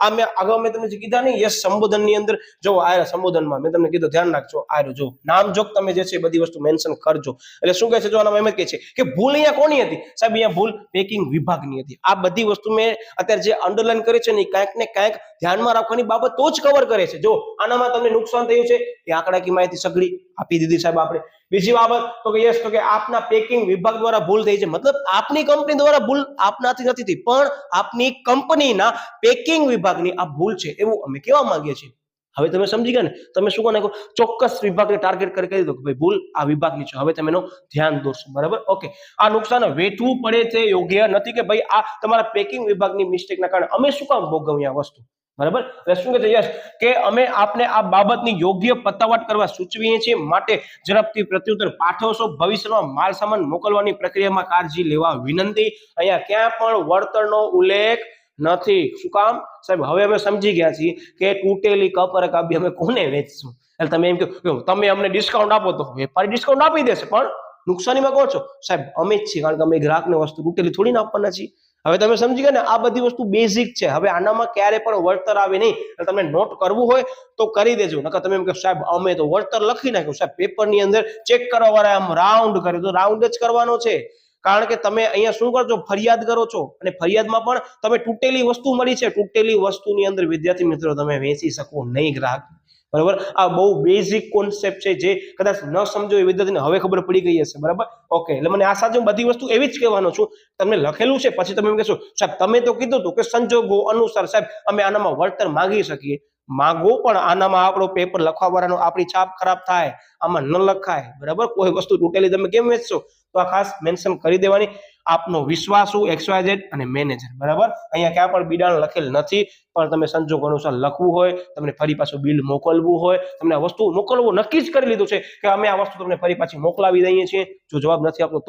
આ મેં અગાઉ મેં તમને કીધા નહીં, યસ સંબોધનની અંદર જો આ સંબોધનમાં મેં તમને કીધું ધ્યાન રાખજો, આ જો નામજોગ તમે જે છે બધી વસ્તુ મેન્શન કરજો. એટલે શું કહે છે, જો આમાં એમ જ કહે છે કે ભૂલ અહીંયા કોની હતી સાહેબ, અહીંયા ભૂલ પેકિંગ વિભાગની હતી. આ બધી વસ્તુ મેં અત્યારે જે અંડરલાઈન કરી છે ને ક્યાંક ને ક્યાંક ધ્યાનમાં રાખવાની બાબત તો જ કવર કરે છે. જો આનામાં તમને નુકસાન થયું છે એ આંકડાકીય માહિતી સગળી આપી દીધી સાહેબ આપણે. બીજી બાબત તો કે યસ, તો કે આપના પેકિંગ વિભાગ દ્વારા ભૂલ થઈ છે, મતલબ આપની કંપની દ્વારા ભૂલ આપનાથી નથી થઈ, પણ આપની કંપનીના પેકિંગ વિભાગની આ ભૂલ છે એવું અમે કહેવા માંગીએ છીએ. હવે તમે સમજી ગયા ને, તમે શું કહો ચોક્કસ વિભાગને ટાર્ગેટ કરી કહી દો કે ભાઈ ભૂલ આ વિભાગની છે, હવે તમે એનો ધ્યાન દોરશો બરાબર. ઓકે, આ નુકસાન વેઠવું પડે છે યોગ્ય નથી કે ભાઈ આ તમારા પેકિંગ વિભાગની મિસ્ટેકના કારણે અમે શું કામ ભોગવીએ આ વસ્તુ બરાબર. શું કહે છે યસ કે અમે આપને આ બાબતની યોગ્ય પતાવટ કરવા સૂચવીએ છીએ, માટે ઝડપથી પ્રત્યુત્તર પાઠવશો. ભવિષ્યમાં માલ સામાન મોકલવાની પ્રક્રિયામાં કાળજી લેવા વિનંતી. અહીંયા ક્યાં પણ વળતરનો ઉલ્લેખ નથી. શું કામ સાહેબ, હવે અમે સમજી ગયા છીએ કે તૂટેલી કપ રકાબી અમે કોને વેચશું. એટલે તમે એમ કહો તમે અમને ડિસ્કાઉન્ટ આપો તો વેપારી ડિસ્કાઉન્ટ આપી દેશે, પણ નુકસાનીમાં કોણ છો સાહેબ, અમે જ છીએ, કારણ કે અમે ગ્રાહકને વસ્તુ તૂટેલી થોડી ના આપવાના છીએ. હવે તમે સમજી ગયા ને, આ બધી વસ્તુ બેઝિક છે. હવે આનામાં ક્યારે પણ વળતર આવે નહીં, એટલે તમને નોટ કરવું હોય તો કરી દેજો, નકર તમે એમ કહો સાહેબ અમે તો વળતર લખી નાખ્યું. સાહેબ પેપરની અંદર ચેક કરવા વાળા આમ રાઉન્ડ કરે તો રાઉન્ડ જ કરવાનો છે, કારણ કે તમે અહીંયા શું કરજો, ફરિયાદ કરો છો, અને ફરિયાદમાં પણ તમે તૂટેલી વસ્તુ મળી છે, તૂટેલી વસ્તુની અંદર વિદ્યાર્થી મિત્રો તમે વેચી શકો નહીં ગ્રાહક બરાબર. આ બહુ બેઝિક કોન્સેપ્ટ છે, જે કદાચ ન સમજો એ વિદ્યાર્થીને હવે ખબર પડી ગઈ હશે બરાબર. ઓકે, એટલે મને આશા છે બધી વસ્તુ એવી જ કહેવાનો છું. તમને લખેલું છે પછી તમે એમ કહેશો સાહેબ તમે તો કીધું હતું કે સંજોગો અનુસાર સાહેબ અમે આનામાં વળતર માંગી શકીએ. માંગો, પણ આનામાં આપણો પેપર લખવા વાળાનો આપણી છાપ ખરાબ થાય, આમાં ન લખાય બરાબર. કોઈ વસ્તુ તૂટેલી તમે કેમ વેચશો, તો આ ખાસ મેન્શન કરી દેવાની. આપનો વિશ્વાસુ XYZ અને મેનેજર બરાબર. અહીંયા ક્યાં પણ બિડાણ લખેલ નથી, પણ તમે સંજોગ અનુસાર લખવું હોય, તમને ફરી પાછું બિલ મોકલવું હોય, તમને આ વસ્તુ મોકલવું નક્કી જ કરી લીધું છે કે અમે આ વસ્તુ તમને ફરી પાછી મોકલાવી દઈએ છીએ, જો જવાબ નથી આપતો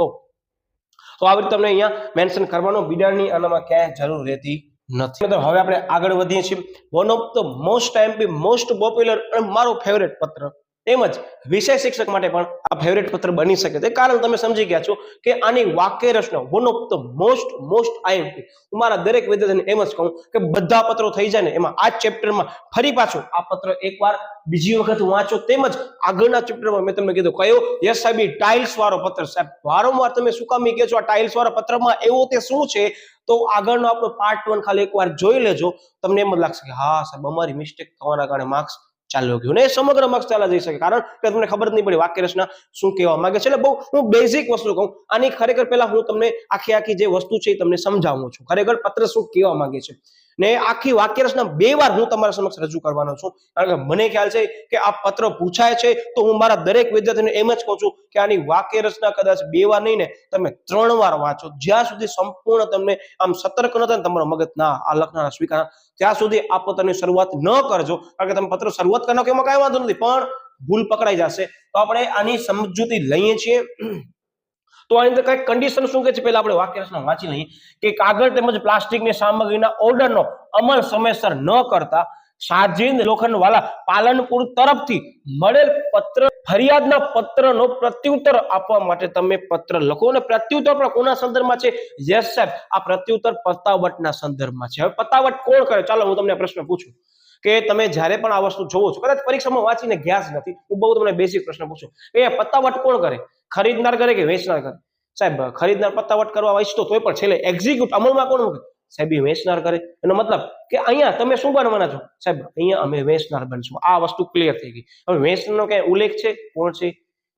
તો આવી રીતે તમને અહીંયા મેન્શન કરવાનો. બિડાણની આનામાં ક્યાંય જરૂર રહેતી નથી. તો હવે આપણે આગળ વધીએ છીએ. One of the most time most popular અને મારો ફેવરેટ પત્ર, તેમજ વિષય શિક્ષક માટે પણ આ ફેવરેટ પત્ર બની શકે છે, કારણ તમે સમજી ગયા છો કે આની વાક્ય રચના one of the most IMP. હું મારા દરેક વિદ્યાર્થીને એમ જ કહું કે બધા પત્રો થઈ જાય ને એમાં આ ચેપ્ટરમાં ફરી પાછો આ પત્ર એકવાર બીજી વખત વાંચો, તેમજ આગળના ચેપ્ટરમાં મેં તમને કીધું કયો, યસ સાહેબ ટાઇલ્સ વાળો પત્ર. સાહેબ વારંવાર તમે શું કામ કહો છો આ ટાઇલ્સ વાળા પત્રમાં એવો તે શું છે, તો આગળનો આપણો પાર્ટ 1 ખાલી એકવાર જોઈ લેજો, તમને એમ જ લાગશે કે હા સાહેબ અમારી મિસ્ટેક થવાના કારણે માર્ક્સ ચાલ્યો ગયો ને, સમગ્ર માર્ક્સ ચાલ્યા જઈ શકે, કારણ કે તમને ખબર જ નહીં પડી વાક્ય રચના શું કહેવા માંગે છે. એટલે બહુ હું બેઝિક વસ્તુ કહું, આની ખરેખર પહેલા હું તમને આખી જે વસ્તુ છે તમને સમજાવું છું, ખરેખર પત્ર શું કહેવા માંગે છે, ને આખી વાક્ય રચના 2 વાર હું તમારા સમક્ષ રજૂ કરવાનો છું, કારણ કે મને ખ્યાલ છે કે આ પત્ર પૂછાય છે તો હું મારા દરેક વિદ્યાર્થીને એમ જ કહું છું કે આની વાક્ય રચના કદાચ 2 વાર નહીં ને તમે 3 વાર વાંચો, જ્યાં સુધી સંપૂર્ણ તમને આમ સતર્ક ન થાય તમારો મગજ ના આ લખનારા સ્વીકાર, ત્યાં સુધી આ પત્રની શરૂઆત ન કરજો, કારણ કે તમે પત્ર શરૂઆત કરવાનો કે એમાં કાંઈ વાંધો નથી, પણ ભૂલ પકડાઈ જશે. તો આપણે આની સમજૂતી લઈએ છીએ. તો આની અંદર કઈ કન્ડિશન શું કહે છે પહેલા આપણે વાક્ય રચના વાંચી લઈએ કે કાગળ તેમજ પ્લાસ્ટિકની સામગ્રીના ઓર્ડરનો અમલ સમયસર ન કરતા સાજિદ લોખંડવાલા પાલનપુર તરફથી મળેલ પત્ર ફરિયાદના પત્રનો પ્રત્યુત્તર આપવા માટે તમે પત્ર લખો. અને પ્રત્યુત્તર પણ કોના સંદર્ભમાં છે? યસ સાહેબ, આ પ્રત્યુત્તર પતાવટના સંદર્ભમાં છે. હવે પતાવટ કોણ કરે? ચાલો હું તમને પ્રશ્ન પૂછું કે તમે જ્યારે પણ આ વસ્તુ જોવો છો, કદાચ પરીક્ષામાં વાંચીને ગયા જ નથી, હું બહુ તમને બેસિક પ્રશ્ન પૂછું કે પતાવટ કોણ કરે? ખરીદનાર કરે કે વેચનાર કરે? સાહેબ ખરીદનાર પતાવટ કરવા ઈચ્છતો તોય પણ છેલ્લે એક્ઝિક્યુટ અમલમાં કોણ મૂકે? સાહેબ એ વેચનાર કરે. એનો મતલબ કે અહીંયા તમે શું બનવાના છો? સાહેબ અહીંયા અમે વેચનાર બનશું. આ વસ્તુ ક્લિયર થઈ ગઈ. હવે વેચનારનો ક્યાંય ઉલ્લેખ છે? કોણ છે?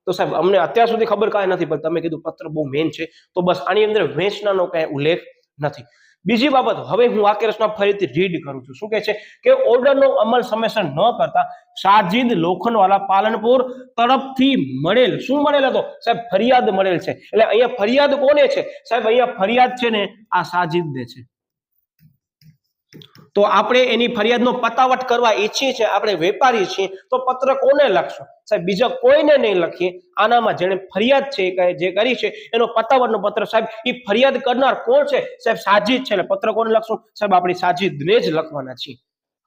તો સાહેબ અમને અત્યાર સુધી ખબર કાંઈ નથી, પણ તમે કીધું પત્ર બહુ મેન છે, તો બસ આની અંદર વેચનારનો કાંઈ ઉલ્લેખ નથી. બીજી બાબત, હવે હું વાક્ય રચના ફરીથી રીડ કરું છું. શું કહે છે કે ઓર્ડરનો અમલ સમયસર ન કરતા સાજિદ લોખંડવાલા પાલનપુર તરફથી મળેલ, શું મળેલ હતો? સાહેબ ફરિયાદ મળેલ છે. એટલે અહીંયા ફરિયાદ કોને છે? સાહેબ અહીંયા ફરિયાદ છે ને આ સાજિદને છે. તો આપણે એની ફરિયાદનો પતાવટ કરવા ઈચ્છીએ છીએ, આપણે વેપારી છીએ, તો પત્ર કોને લખશું? સાહેબ બીજા કોઈને નહીં લખીએ. આનામાં જેને ફરિયાદ છે જે કરી છે એનો પતાવટનો પત્ર, સાહેબ એ ફરિયાદ કરનાર કોણ છે? સાહેબ સાજિદ છે. એટલે પત્ર કોને લખશું? સાહેબ આપણે સાજિદને જ લખવાના છીએ.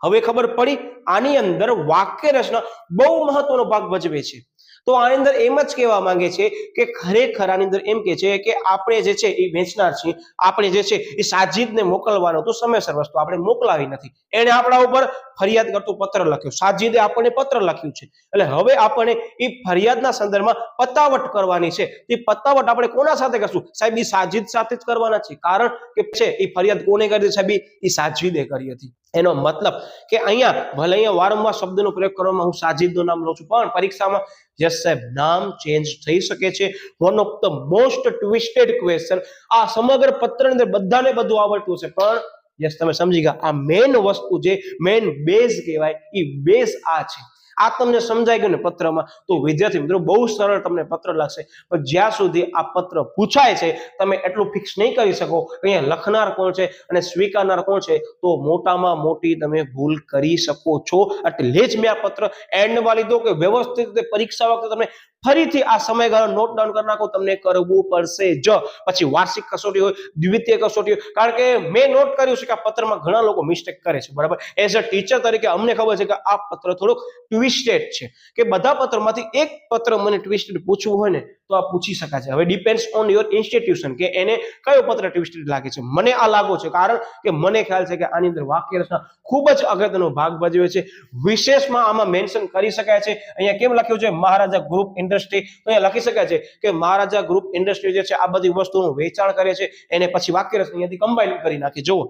હવે ખબર પડી, આની અંદર વાક્ય રચના બહુ મહત્વનો ભાગ ભજવે છે. તો આની અંદર એમ જ કહેવા માંગે છે કે ખરેખર આની અંદર એમ કે છે કે આપણે જે છે એ વેચનાર છીએ, આપણે જે છે એ સાજિદને મોકલવાનો તો સમયસર વસ્તુ આપણે મોકલાવી નથી. એને આપણા ઉપર ફરિયાદ કરતું પત્ર લખ્યું, સાજિદે આપણને પત્ર લખ્યું છે. એટલે હવે આપણે એ ફરિયાદના સંદર્ભમાં પતાવટ કરવાની છે. એ પતાવટ આપણે કોના સાથે કરશું? સાહેબ એ સાજિદ સાથે જ કરવાના છે. કારણ કે છે એ ફરિયાદ કોને કરી હતી? સાહેબ એ સાજિદે કરી હતી. એનો મતલબ કે અહીંયા ભલે અહીંયા વારંવાર શબ્દનો પ્રયોગ કરવામાં હું સાજિદનું નામ લઉં છું, પણ પરીક્ષામાં યસ સાહેબ નામ ચેન્જ થઈ શકે છે. One of the most twisted question. આ સમગ્ર પત્રની અંદર બધાને બધું આવડતું છે, પણ યસ તમે સમજી ગયા, આ મેઇન વસ્તુ જે મેઇન બેઝ કહેવાય, એ બેઝ આ છે. આ તમને સમજાઈ ગયું ને પત્રમાં, તો વિદ્યાર્થી મિત્રો બહુ સરળ તમને પત્ર લાગશે. પણ જ્યાં સુધી આ પત્ર પૂછાય છે તમે એટલું ફિક્સ નહીં કરી શકો અહીંયા લખનાર કોણ છે અને સ્વીકારનાર કોણ છે, તો મોટામાં મોટી તમે ભૂલ કરી શકો છો. એટલે જ મેં આ પત્ર એન્ડમાં લીધો કે વ્યવસ્થિત રીતે પરીક્ષા વખતે તમે ફરીથી આ સમયગાળો નોટ ડાઉન કરી નાખો. તમને કરવું પડશે જ. પછી વાર્ષિક કસોટી હોય, દ્વિતીય કસોટી હોય, કારણ કે મેં નોટ કર્યું છે કે આ પત્રમાં ઘણા લોકો મિસ્ટેક કરે છે. બરાબર, એઝ અ ટીચર તરીકે અમને ખબર છે કે આ પત્ર થોડુંક ટ્વિસ્ટેડ છે, કે બધા પત્રમાંથી એક પત્ર મને ટ્વિસ્ટેડ પૂછવું હોય ને તો આ પૂછી શકાય છે. હવે ડિપેન્ડ્સ ઓન યોર ઇન્સ્ટિટ્યુશન કે એને કયો પત્ર ટ્વિસ્ટેડ લાગે છે. મને આ લાગો છે કારણ કે મને ખ્યાલ છે કે આની અંદર વાક્ય રચના ખૂબ જ અગત્યનો ભાગ ભજવે છે. વિશેષમાં આમાં મેન્શન કરી શકાય છે. અહીંયા કેમ લખ્યું છે મહારાજા ગ્રુપ ઇન્ડસ્ટ્રી, તો અહીંયા લખી શકાય છે કે મહારાજા ગ્રુપ ઇન્ડસ્ટ્રી જે છે આ બધી વસ્તુનું વેચાણ કરે છે. એને પછી વાક્ય રચના અહીંયાથી કમ્બાઈન કરી નાખી. જુઓ,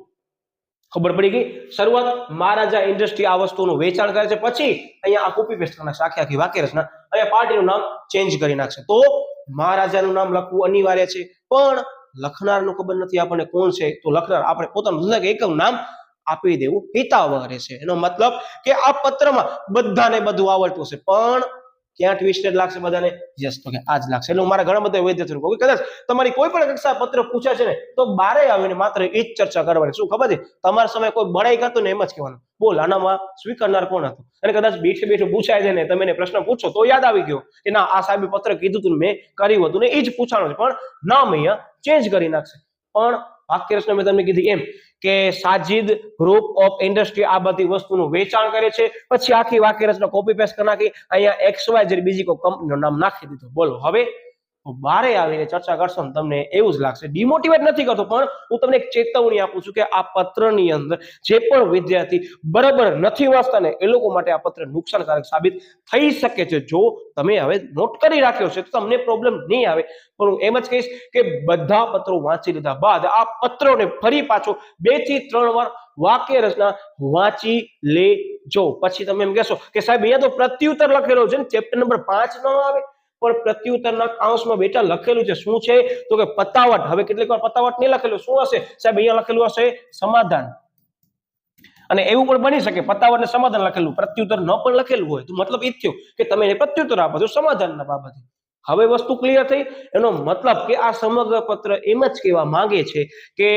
ખબર પડી ગઈ. શરૂઆત મહારાજા ઇન્ડસ્ટ્રી આ વસ્તુનું વેચાણ કરે છે, પછી અહીંયા આ કોપી પેસ્ટ કરી નાખશે આખી વાક્ય રચના. અહીંયા પાર્ટીનું નામ ચેન્જ કરી નાખશે. તો મહારાજાનું નામ લખવું અનિવાર્ય છે, પણ લખનારનું ખબર નથી આપણને કોણ છે, તો લખનાર આપણે પોતાનું ધંધા કે એકમ નામ આપી દેવું હિતાવહ રહેશે. એનો મતલબ કે આ પત્રમાં બધાને બધું આવડતું હશે, પણ ક્યાં ટ્વિસ્ટેડ લાગશે બધાને? યસ, તો કે આજ લાગશે. એટલે હું મારા ઘણા બધા વિદ્યાર્થીઓને કહું કદાચ તમારી કોઈ પણ કક્ષા પત્ર પૂછે છે ને તો બારે આવીને માત્ર એ જ ચર્ચા કરવાની. શું ખબર છે? તમારા સમય કોઈ બડાઈ કરતો ને એમ જ કહેવાનું, બોલ આનામાં સ્વીકારનાર કોણ હતું? અને કદાચ બેઠે બેઠું પૂછાય છે ને તમે એને પ્રશ્ન પૂછો તો યાદ આવી ગયો કે ના આ સાહેબે પત્ર કીધું હતું મેં કર્યું હતું ને એ જ પૂછાણું છે, પણ નામ અહીંયા ચેન્જ કરી નાખશે. પણ વાક્ય રચના મેં તમને કીધી એમ કે સાજિદ ગ્રુપ ઓફ ઇન્ડસ્ટ્રી આ બધી વસ્તુનું વેચાણ કરે છે. પછી આખી વાક્ય રચના કોપી પેસ્ટ કરી નાખી, અહીંયા XYZ બીજી કોઈ કંપનીનું નામ નાખી દીધું. બોલો, હવે બારે આવીને ચર્ચા કરશો ને તમને એવું જ લાગશે. ડિમોટિવેટ નથી કરતો, પણ હું તમને એક ચેતવણી આપું છું કે આ પત્રની અંદર જે પણ વિદ્યાર્થી બરાબર નથી વાંચતા ને એ લોકો માટે આ પત્ર નુકસાનકારક સાબિત થઈ શકે છે. જો તમે હવે નોટ કરી રાખ્યો છે તો તમને પ્રોબ્લેમ નહીં આવે, પણ હું એમ જ કહીશ કે બધા પત્રો વાંચી લીધા બાદ આ પત્રોને ફરી પાછો 2 થી 3 વાર વાક્ય રચના વાંચી લેજો. પછી તમે એમ કહેશો કે સાહેબ અહીંયા તો પ્રત્યુત્તર લખેલો છે ને ચેપ્ટર નંબર 5 ન આવે, પણ પ્રત્યુત્તરના કાઉન્સમાં બેટા લખેલું છે. શું છે? તો કે પતાવટ. હવે કેટલીક વાર પતાવટ નહીં લખેલું, શું હશે સાહેબ? અહીંયા લખેલું હશે સમાધાન. અને એવું પણ બની શકે પતાવટ ને સમાધાન લખેલું, પ્રત્યુત્તર ન પણ લખેલું હોય, તો મતલબ એ જ થયું કે તમે એને પ્રત્યુત્તર આપો છો સમાધાનના બાબતે. હવે વસ્તુ ક્લિયર થઈ. એનો મતલબ કે આ સમગ્ર પત્ર એમ જ કહેવા માંગે છે કે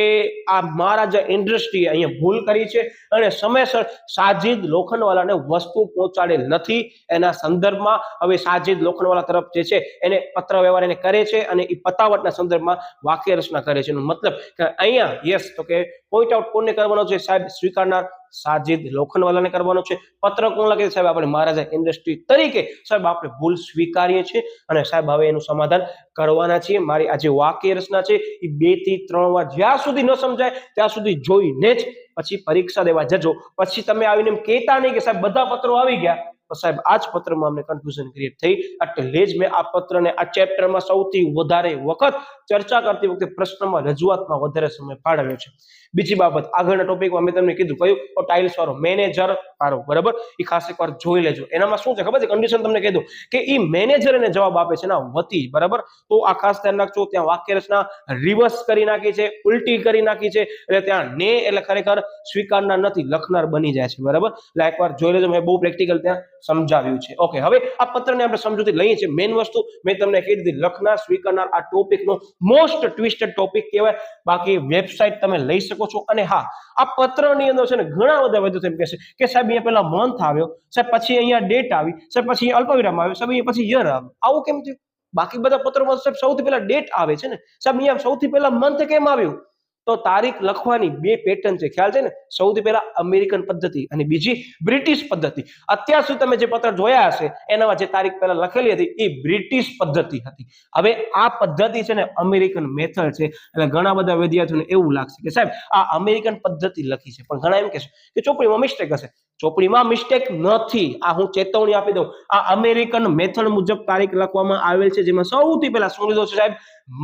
આ મહારાજા ઇન્ડસ્ટ્રીએ અહીંયા ભૂલ કરી છે અને સમયસર સાજિદ લોખંડવાલાને વસ્તુ પહોંચાડેલ નથી. એના સંદર્ભમાં હવે સાજિદ લોખંડવાલા તરફ જે છે એને પત્ર વ્યવહાર એને કરે છે અને એ પતાવટના સંદર્ભમાં વાક્ય રચના કરે છે. એનો મતલબ કે અહીંયા યસ તો કે પોઈન્ટ આઉટ કોને કરવાનો છે સાહેબ? સ્વીકારનાર સાજિદ લોખંડવાલાને કરવાનો છે. પત્ર કોણ લખે છે સાહેબ? આપણે મહારાજા ઇન્ડસ્ટ્રી તરીકે સાહેબ આપણે ભૂલ સ્વીકારીએ છીએ અને સાહેબ હવે એનું સમાધાન કરવાના છીએ. મારી આ જે વાક્ય રચના છે એ 2 થી 3 વાર જ્યાં સુધી ન સમજાય ત્યાં સુધી જોઈને જ પછી પરીક્ષા દેવા જજો. પછી તમે આવીને એમ કહેતા નહીં કે સાહેબ બધા પત્રો આવી ગયા, તો સાહેબ આ જ પત્રમાં અમને કન્ફ્યુઝન ક્રિએટ થઈ. એટલે જ મેં આ પત્રને આ ચેપ્ટરમાં સૌથી વધારે વખત ચર્ચા કરતી વખતે પ્રશ્નમાં રજૂઆતમાં વધારે સમય ફાળવ્યો છે. બીજી બાબત, આગળના ટોપિકમાં મેં તમને કીધું કયું? ટાઇલ્સ વાળો મેનેજર વાળો, બરાબર? એ ખાસ એકવાર જોઈ લેજો. એનામાં શું છે ખબર છે? કન્ડિશન તમને કીધું કે એ મેનેજર એને જવાબ આપે છે ના વતી, બરાબર? તો આ ખાસ ધ્યાન રાખજો. ત્યાં વાક્ય રચના રિવર્સ કરી નાખી છે, ઉલટી કરી નાખી છે. એટલે ત્યાં ને એટલે ખરેખર સ્વીકારનાર નથી, લખનાર બની જાય છે, બરાબર? એટલે એકવાર જોઈ લેજો. મેં બહુ પ્રેક્ટિકલ ત્યાં સમજાવ્યું છે. ઓકે, હવે આ પત્રને આપણે સમજૂતી લઈએ છીએ. મેઇન વસ્તુ મેં તમને કહી દીધી, લખનાર સ્વીકારનાર આ ટોપિકનો મોસ્ટ ટ્વિસ્ટેડ ટોપિક કહેવાય. બાકી વેબસાઇટ તમે લઈ શકો છો. અને હા, આ પત્રની અંદર છે ને ઘણા બધા વિદ્યાર્થીઓ એમ કહે છે કે સાહેબ અહીંયા પહેલા મંથ આવ્યો, સાહેબ પછી અહીંયા ડેટ આવી, સાહેબ પછી અહીંયા અલ્પવિરામ આવ્યો, સાહેબ અહીંયા પછી યર આવ્યો. આવું કેમ થયું? બાકી બધા પત્રોમાં સાહેબ સૌથી પહેલા ડેટ આવે છે ને, સાહેબ અહીંયા સૌથી પહેલા મંથ કેમ આવ્યું? તો તારીખ લખવાની 2 પેટર્ન છે, ખ્યાલ છે ને? સૌથી પહેલા અમેરિકન પદ્ધતિ અને બીજી બ્રિટિશ પદ્ધતિ. અત્યાર સુધી તમે જે પત્ર જોયા હશે એનામાં જે તારીખ પહેલા લખેલી હતી એ બ્રિટિશ પદ્ધતિ હતી. હવે આ પદ્ધતિ છે ને અમેરિકન મેથડ છે. એટલે ઘણા બધા વિદ્યાર્થીઓને એવું લાગશે કે સાહેબ આ અમેરિકન પદ્ધતિ લખી છે, પણ ઘણા એમ કહેશે કે ચોપડીમાં મિસ્ટેક હશે. ચોપડીમાં મિસ્ટેક નથી. આ હું ચેતવણી આપી દઉં, આ અમેરિકન મેથડ મુજબ તારીખ લખવામાં આવેલ છે, જેમાં સૌથી પહેલા શું લીધો છે સાહેબ?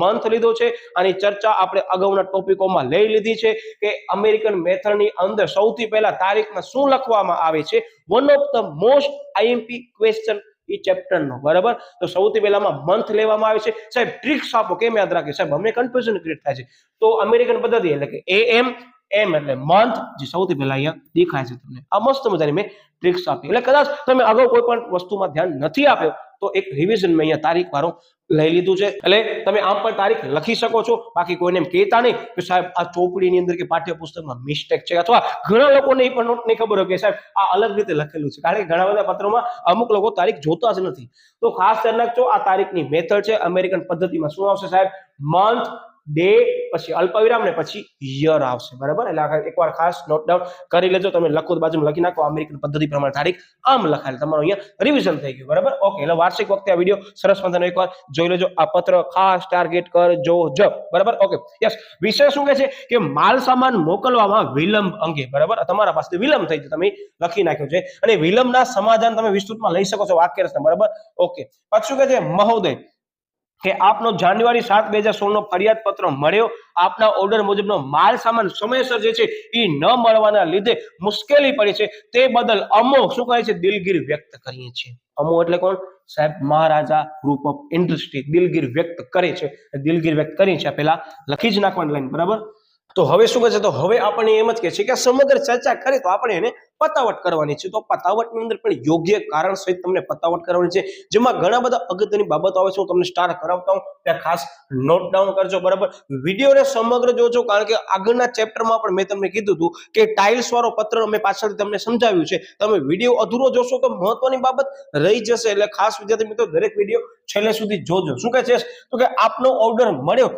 મંથ લીધો છે. આની ચર્ચા આપણે અગાઉના ટોપિકોમાં લઈ લીધી છે કે અમેરિકન મેથડની અંદર સૌથી પહેલા તારીખમાં શું લખવામાં આવે છે. One of the most IMP question એ ચેપ્ટરનો, બરાબર? તો સૌથી પહેલામાં મંથ લેવામાં આવે છે. સાહેબ ટ્રિક્સ આપો, કેમ યાદ રાખે સાહેબ? અમને કન્ફ્યુઝન ક્રિએટ થાય છે. તો અમેરિકન પદ્ધતિ એટલે કે AM એટલે મંથ, જે સૌથી પહેલા અહીંયા દેખાય છે તમને. આ મસ્ત મજાની મેં ટ્રિક્સ આપી. એટલે કદાચ તમે અગાઉ કોઈ પણ વસ્તુમાં ધ્યાન નથી આપ્યો તો એક રિવિઝન મેં અહીંયા તારીખ વાળો લઈ લીધું છે. એટલે તમે આમ પણ તારીખ લખી શકો છો. બાકી કોઈને એમ કહેતા નહીં કે સાહેબ આ ચોપડીની અંદર કે પાઠ્યપુસ્તકમાં મિસ્ટેક છે, અથવા ઘણા લોકોને એ પણ નોટ નહીં ખબર હોય કે સાહેબ આ અલગ રીતે લખેલું છે. કારણ કે ઘણા બધા પત્રોમાં અમુક લોકો તારીખ જોતા જ નથી. તો ખાસ ધ્યાન રાખજો, આ તારીખની મેથડ છે. અમેરિકન પદ્ધતિમાં શું આવશે સાહેબ? મંથ, ડે, પછી અલ્પવિરામ ને પછી યર આવશે, બરાબર? એટલે એકવાર ખાસ નોટ ડાઉન કરી લેજો. તમે લખો તો બાજુમાં લખી નાખો અમેરિકન પદ્ધતિ પ્રમાણે તારીખ આમ લખાયેલ, તમારું અહીંયા રિવિઝન થઈ ગયું, બરાબર? ઓકે, એટલે વાર્ષિક વખતે આ વિડીયો સરસ મજાનો એકવાર જોઈ લેજો. આ પત્ર ખાસ ટાર્ગેટ કરજો જ, બરાબર? Okay, yes. વિષય શું કહે છે કે માલ સામાન મોકલવામાં વિલંબ અંગે, બરાબર? તમારા પાસે વિલંબ થઈ છે, તમે લખી નાખ્યો છે. અને વિલંબના સમાધાન તમે વિસ્તૃતમાં લઈ શકો છો વાક્ય રચના, બરાબર? ઓકે, પછી શું કહે છે? મહોદય કે આપનો જાન્યુઆરી 7, 2016 નો ફરિયાદ પત્ર મળ્યો. આપના ઓર્ડર મુજબનો માલ સામાન સમયસર જે છે એ ન મળવાના લીધે મુશ્કેલી પડી છે. તે બદલ અમો શું કહે છે? દિલગીર વ્યક્ત કરીએ છીએ. અમો એટલે કોણ સાહેબ? મહારાજા ગ્રુપ ઓફ ઇન્ડસ્ટ્રી દિલગીર વ્યક્ત કરે છે. દિલગીર વ્યક્ત કરી છે પેલા લખી જ નાખવાની લાઈન, બરાબર? તો હવે શું કહે છે? તો હવે આપણે એમ જ કહે છે કે સમગ્ર ચર્ચા કરી તો આપણે એને પતાવટ કરવાની છે. તો પતાવટની અંદર પણ યોગ્ય કારણ સહિત તમને પતાવટ કરવાની છે, જેમાં ઘણા બધા અગત્યની બાબતો આવે છે. હું તમને સ્ટાર કરાવતા હું, ત્યાં ખાસ નોટ ડાઉન કરજો, બરાબર? વિડીયોને સમગ્ર જોજો, કારણ કે આગળના ચેપ્ટરમાં પણ મેં તમને કીધું હતું કે ટાઇલ્સ વાળો પત્ર મેં પાછળથી તમને સમજાવ્યું છે. તમે વિડીયો અધૂરો જોશો તો મહત્વની બાબત રહી જશે. એટલે ખાસ વિદ્યાર્થી મિત્રો દરેક વિડીયો છેલ્લે સુધી જોજો. શું કહે છે? તો કે આપનો ઓર્ડર મળ્યો.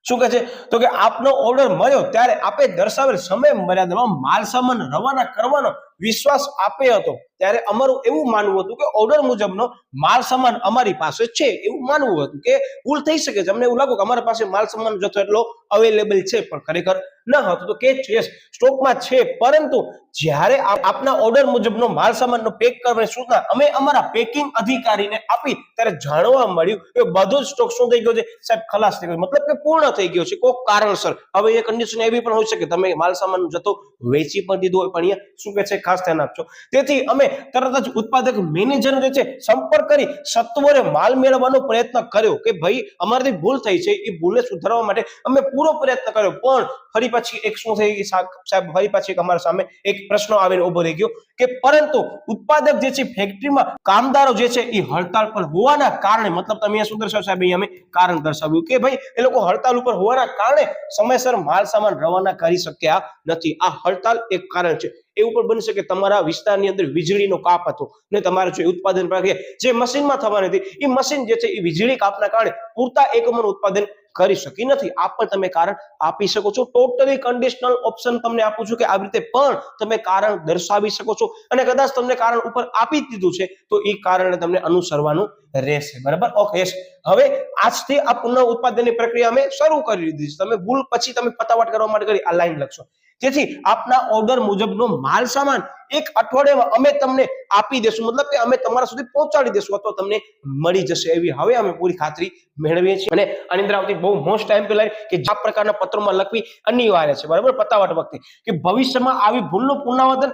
શું કહે છે? તો કે આપનો ઓર્ડર મળ્યો ત્યારે આપે દર્શાવેલ સમય મર્યાદામાં માલ સામાન રવાના કરવાનો વિશ્વાસ આપ્યો હતો. ત્યારે અમારું એવું માનવું હતું કે ઓર્ડર મુજબનો માલ સામાન અમારી પાસે છે, એવું માનવું હતું. કે ભૂલ થઈ શકે છે, અમને એવું લાગ્યું કે અમારા પાસે માલ સામાન જથ્થો એટલો અવેલેબલ છે, પણ ખરેખર ન હતું. તો કે છે સ્ટોકમાં છે, પરંતુ જ્યારે આપના ઓર્ડર મુજબનો માલ સામાનનો પેક કરવાની સૂચના અમે અમારા પેકિંગ અધિકારીને આપી ત્યારે જાણવા મળ્યું કે બધો જ સ્ટોક શું થઈ ગયો છે સાહેબ? ખલાસ થઈ ગયો, મતલબ કે પૂર્ણ થઈ ગયો છે કોઈ કારણસર. હવે એ કન્ડિશન એવી પણ હોઈ શકે તમે માલ સામાન જથ્થો વેચી પણ દીધો હોય, પણ અહીંયા શું કહે છે? ખાસ ધ્યાન આપજો. તેથી અમે તરત જ ઉત્પાદક મેનેજર જે છે સંપર્ક કરી સત્વરે માલ મેળવવાનો પ્રયત્ન કર્યો કે ભાઈ અમારાથી ભૂલ થઈ છે, એ ભૂલને સુધારવા માટે અમે પૂરો પ્રયત્ન કર્યો. પણ ફરી પાછી એક શું થઈ ગઈ સાહેબ, ફરી પાછી એક અમારા સામે એક પ્રશ્ન આવીને ઉભો રહી ગયો કે પરંતુ ઉત્પાદક જે છે ફેક્ટરીમાં કામદારો જે છે એ હડતાળ પર હોવાના કારણે, મતલબ તમે શું દર્શાવો સાહેબ, અહીં અમે કારણ દર્શાવ્યું કે ભાઈ એ લોકો હડતાળ ઉપર હોવાના કારણે સમયસર માલ સામાન રવાના કરી શક્યા નથી. આ હડતાળ એક કારણ છે. એવું પણ બની શકે તમારા વિસ્તારની અંદર વીજળીનો કાપ હતો ને તમારે જો ઉત્પાદન પ્રક્રિયા જે મશીનમાં થવાની હતી એ મશીન જે છે એ વીજળી કાપના કારણે પૂરતા એકમોનું ઉત્પાદન કરી શકી નથી. આ પણ તમે કારણ આપી શકો છો. ટોટલી કન્ડિશનલ ઓપ્શન તમને આપું છું કે આવી રીતે પણ તમે કારણ દર્શાવી શકો છો, અને કદાચ તમને કારણ ઉપર આપી દીધું છે તો એ કારણે તમને અનુસરવાનું રહેશે. બરાબર, ઓકે. હવે આજથી આ પુનઃ ઉત્પાદનની પ્રક્રિયા અમે શરૂ કરી દીધી છે. તમે ભૂલ પછી તમે પતાવટ કરવા માટે કરી આ લાઈન લખશો. જેથી આપના ઓર્ડર મુજબનો માલ સામાન એક અઠવાડિયામાં અમે તમને આપી દેશું, મતલબ કે અમે તમારા સુધી પહોંચાડી દેશું અથવા તમને મળી જશે, એવી હવે અમે પૂરી ખાતરી મેળવીએ છીએ. અને આની અંદર આવતી બહુ મોસ્ટ ટાઈમ પેલા કે આ પ્રકારના પત્રોમાં લખવી અનિવાર્ય છે. બરાબર, પતાવટ વખતે કે ભવિષ્યમાં આવી ભૂલનું પુનરાવર્તન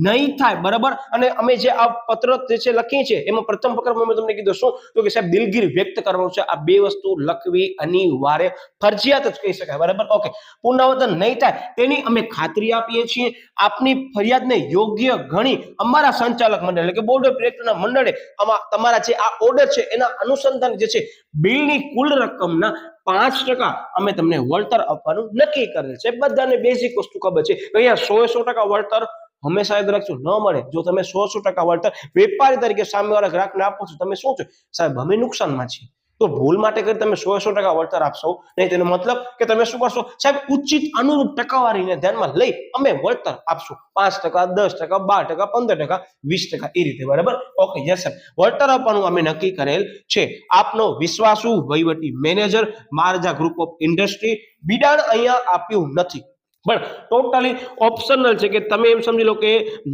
નહીં થાય. બરાબર, અને અમે જે આ પત્ર જે છે લખીએ છીએ એમાં પ્રથમ પ્રકારમાં મેં તમને કીધું શું તો કે સાહેબ દિલગીર વ્યક્ત કરવાનું છે. આ બે વસ્તુ લખવી અનિવાર્ય, ફરજિયાત જ કહી શકાય. બરાબર, ઓકે. પુનરાવર્તન નહીં થાય તેની અમે ખાતરી આપીએ છીએ. આપની ફરિયાદને યોગ્ય ગણી અમારા સંચાલક મંડળ એટલે કે બોર્ડ ઓફ ડિરેક્ટરના મંડળે આમાં તમારા જે આ ઓર્ડર છે એના અનુસંધાન જે છે બિલની કુલ રકમના 5% અમે તમને વળતર આપવાનું નક્કી કરેલ છે. બધાને બેઝિક વસ્તુ ખબર છે. અહીંયા 100% વળતર હંમેશા યાદ રાખજો ન મળે. જો તમે 100% વળતર વેપારી તરીકે સામેવાળા ગ્રાહકને આપો છો, તમે શું છો સાહેબ અમે નુકસાનમાં છીએ, તો ભૂલ માટે કરી તમે 100% વળતર આપશો નહીં. તેનો મતલબ કે તમે શું કરશો સાહેબ, ઉચિત અનુરૂપ ટકાવારીને ધ્યાનમાં લઈ અમે વળતર આપશું. 5%, 10%, 12%, 15%, 20% એ રીતે. બરાબર, ઓકે. યસ સર, વળતર આપવાનું અમે નક્કી કરેલ છે. આપનો વિશ્વાસુ વહીવટી manager, Maharaja group of industry. બિડાણ અહીંયા આપ્યું નથી, પણ ટોટલી ઓપ્શનલ છે કે તમે એમ સમજી લો કે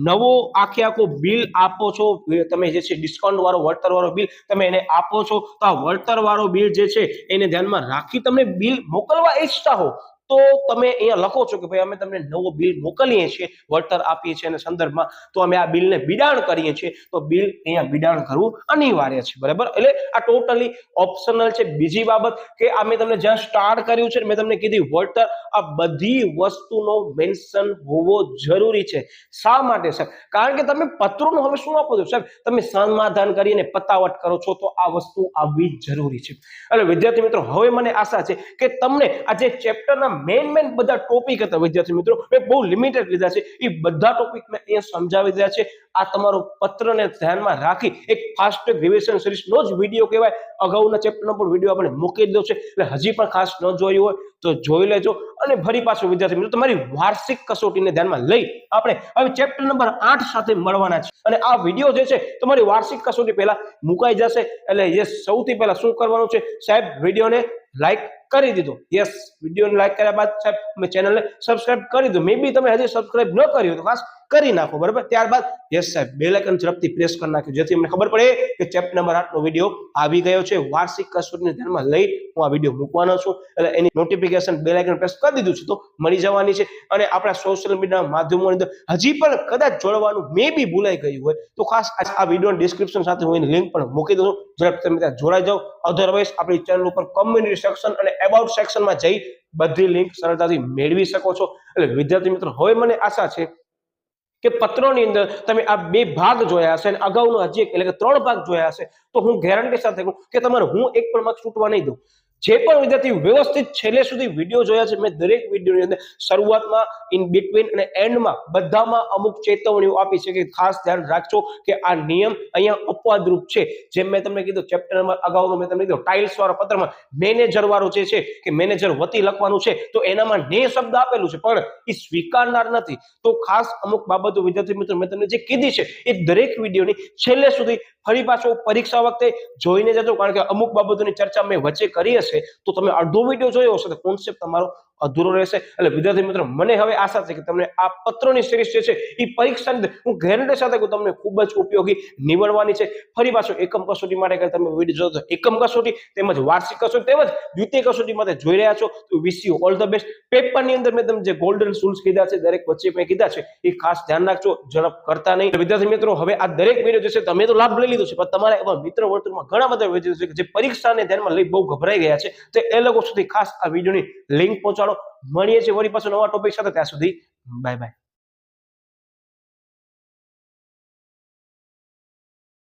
નવો આખો બિલ આપો છો, તમે જે છે ડિસ્કાઉન્ટ વાળો વળતર વાળો બિલ તમે એને આપો છો, તો આ વળતર વાળો બિલ જે છે એને ધ્યાનમાં રાખી તમને બિલ મોકલવા ઈચ્છતા હો તો તમે અહીંયા લખો છો કે ભાઈ અમે તમને નવો બિલ મોકલીએ છીએ, વળતર આપીએ છીએ અને સંદર્ભમાં, તો અમે આ બિલને બિડાણ કરીએ છીએ, તો બિલ અહીંયા બિડાણ કરવું અનિવાર્ય છે. બરાબર, એટલે આ ટોટલી ઓપ્શનલ છે. બીજી બાબત કે આ મેં તમને જ્યાં સ્ટાર્ટ કર્યું છે મેં તમને કીધી વળતર, આ બધી વસ્તુનો મેન્શન હોવો જરૂરી છે. શા માટે સાહેબ? કારણ કે તમે પત્રોનું હવે શું આપો છો સાહેબ, તમે સમાધાન કરીને પતાવટ કરો છો, તો આ વસ્તુ આવવી જરૂરી છે. એટલે વિદ્યાર્થી મિત્રો હવે મને આશા છે કે તમને આ જે ચેપ્ટરના મેન બધા ટોપિક હતા વિદ્યાર્થી મિત્રો મેં બહુ લિમિટેડ લીધા છે, એ બધા ટોપિક મેં અહીંયા સમજાવી દીધા છે. આ તમારો પત્રને ધ્યાનમાં રાખી એક ફાસ્ટ રિવિઝન સિરીઝનો જ વિડીયો કહેવાય, અગાઉના ચેપ્ટરનો પણ વિડીયો આપણે મૂકી દીધો છે, એટલે હજી પણ ખાસ ન જોયું હોય તો જોઈ લેજો. અને ફરી પાછું વિદ્યાર્થી મિત્રો તમારી વાર્ષિક કસોટીને ધ્યાનમાં લઈ આપણે હવે ચેપ્ટર નંબર 8 સાથે મળવાના છે, અને આ વિડીયો જે છે તમારી વાર્ષિક કસોટી પહેલા મુકાઈ જશે. એટલે યસ, સૌથી પહેલા શું કરવાનું છે સાહેબ, વિડીયોને લાઈક કરી દીધો. યસ, વિડીયોને લાઈક કર્યા બાદ સાહેબ અમે ચેનલને સબસ્ક્રાઇબ કરી દો. મે બી તમે હજી સબસ્ક્રાઇબ ન કર્યું તો ખાસ કરી નાખો. બરાબર, ત્યારબાદ યસ સાહેબ બેલ આઇકન ઝડપથી પ્રેસ કરી નાખ્યો, જેથી અમને ખબર પડે કે ચેપ્ટર નંબર 8 નો વિડીયો આવી ગયો છે. વાર્ષિક કસોટીને ધ્યાનમાં લઈ હું આ વિડીયો મૂકવાનો છું, એટલે એની નોટિફિકેશન બેલ આઇકન પ્રેસ કરી દીધું છે તો મળી જવાની છે. અને આપણા સોશિયલ મીડિયાના માધ્યમોની અંદર હજી પણ કદાચ જોડવાનું મે બી ભૂલાઈ ગયું હોય તો ખાસ આ વિડીયોની ડિસ્ક્રિપ્શન સાથે હું એની લિંક પણ મૂકી દઉં છું, ઝડપથી તમે ત્યાં જોડાઈ જાઓ. અધરવાઇઝ આપણી ચેનલ ઉપર કોમ્યુનિટી સેક્શન અને અબાઉટ સેક્શનમાં જઈ બધી લિંક સરળતાથી મેળવી શકો છો. એટલે વિદ્યાર્થી મિત્રો હવે મને આશા છે કે પત્રોની અંદર તમે આ 2 ભાગ જોયા હશે અને અગાઉનો હજી એક એટલે કે 3 ભાગ જોયા હશે, તો હું ગેરંટી સાથે કહું કે તમારે હું એક પણ માર્ક છૂટવા નહીં દઉં. જે પણ વિદ્યાર્થી વ્યવસ્થિત છેલ્લે સુધી વિડીયો જોયા છે, મેં દરેક વિડીયોની અંદર શરૂઆતમાં, ઇન બિટવીન અને એન્ડમાં બધામાં અમુક ચેતવણીઓ આપી છે કે ખાસ ધ્યાન રાખજો કે આ નિયમ અહીંયા અપવાદરૂપ છે. જેમ મેં તમને કીધું ચેપ્ટર નંબર અગાઉનો મેં તમને કીધું ટાઇલ્સ વાળા પત્રમાં મેનેજર વાળું જે છે કે મેનેજર વતી લખવાનું છે, તો એનામાં ને શબ્દ આપેલું છે પણ એ સ્વીકારનાર નથી. તો ખાસ અમુક બાબતો વિદ્યાર્થી મિત્રો મેં તમને જે કીધી છે એ દરેક વિડીયોની છેલ્લે સુધી ફરી પાછો પરીક્ષા વખતે જોઈને જજો, કારણ કે અમુક બાબતોની ચર્ચા મેં વચ્ચે કરી હશે તો તમે અડધો વિડીયો જોયો હશે તો કોન્સેપ્ટ તમારો અધૂરો રહેશે. એટલે વિદ્યાર્થી મિત્રો મને હવે આશા છે કે તમને આ પત્રોની સિરીઝ જે છે એ પરીક્ષાની અંદર હું ગેરંટી સાથે કહું તમને ખૂબ જ ઉપયોગી નીવડવાની છે. ફરી પાછો એકમ કસોટી માટે તમે વિડીયો જોતો એકમ કસોટી તેમજ વાર્ષિક કસોટી તેમજ દ્વિતીય કસોટી માટે જોઈ રહ્યા છો તો wish you all the best. પેપરની અંદર મેં તમને જે ગોલ્ડન રૂલ્સ કીધા છે દરેક વચ્ચે મેં કીધા છે એ ખાસ ધ્યાન રાખજો, ઝડપ કરતા નહીં. વિદ્યાર્થી મિત્રો હવે આ દરેક વિડીયો જે છે તમે તો લાભ લઈ લીધો છે પણ તમારા એવા મિત્ર વર્તુળમાં ઘણા બધા વિદ્યાર્થીઓ છે કે જે પરીક્ષાને ધ્યાનમાં લઈ બહુ ગભરાઈ ગયા છે તો એ લોકો સુધી ખાસ આ વિડીયોની લિંક પહોંચાડો. મળીએ છીએ વળી પાછો નવા ટોપિક સાથે. ત્યાં સુધી બાય બાય.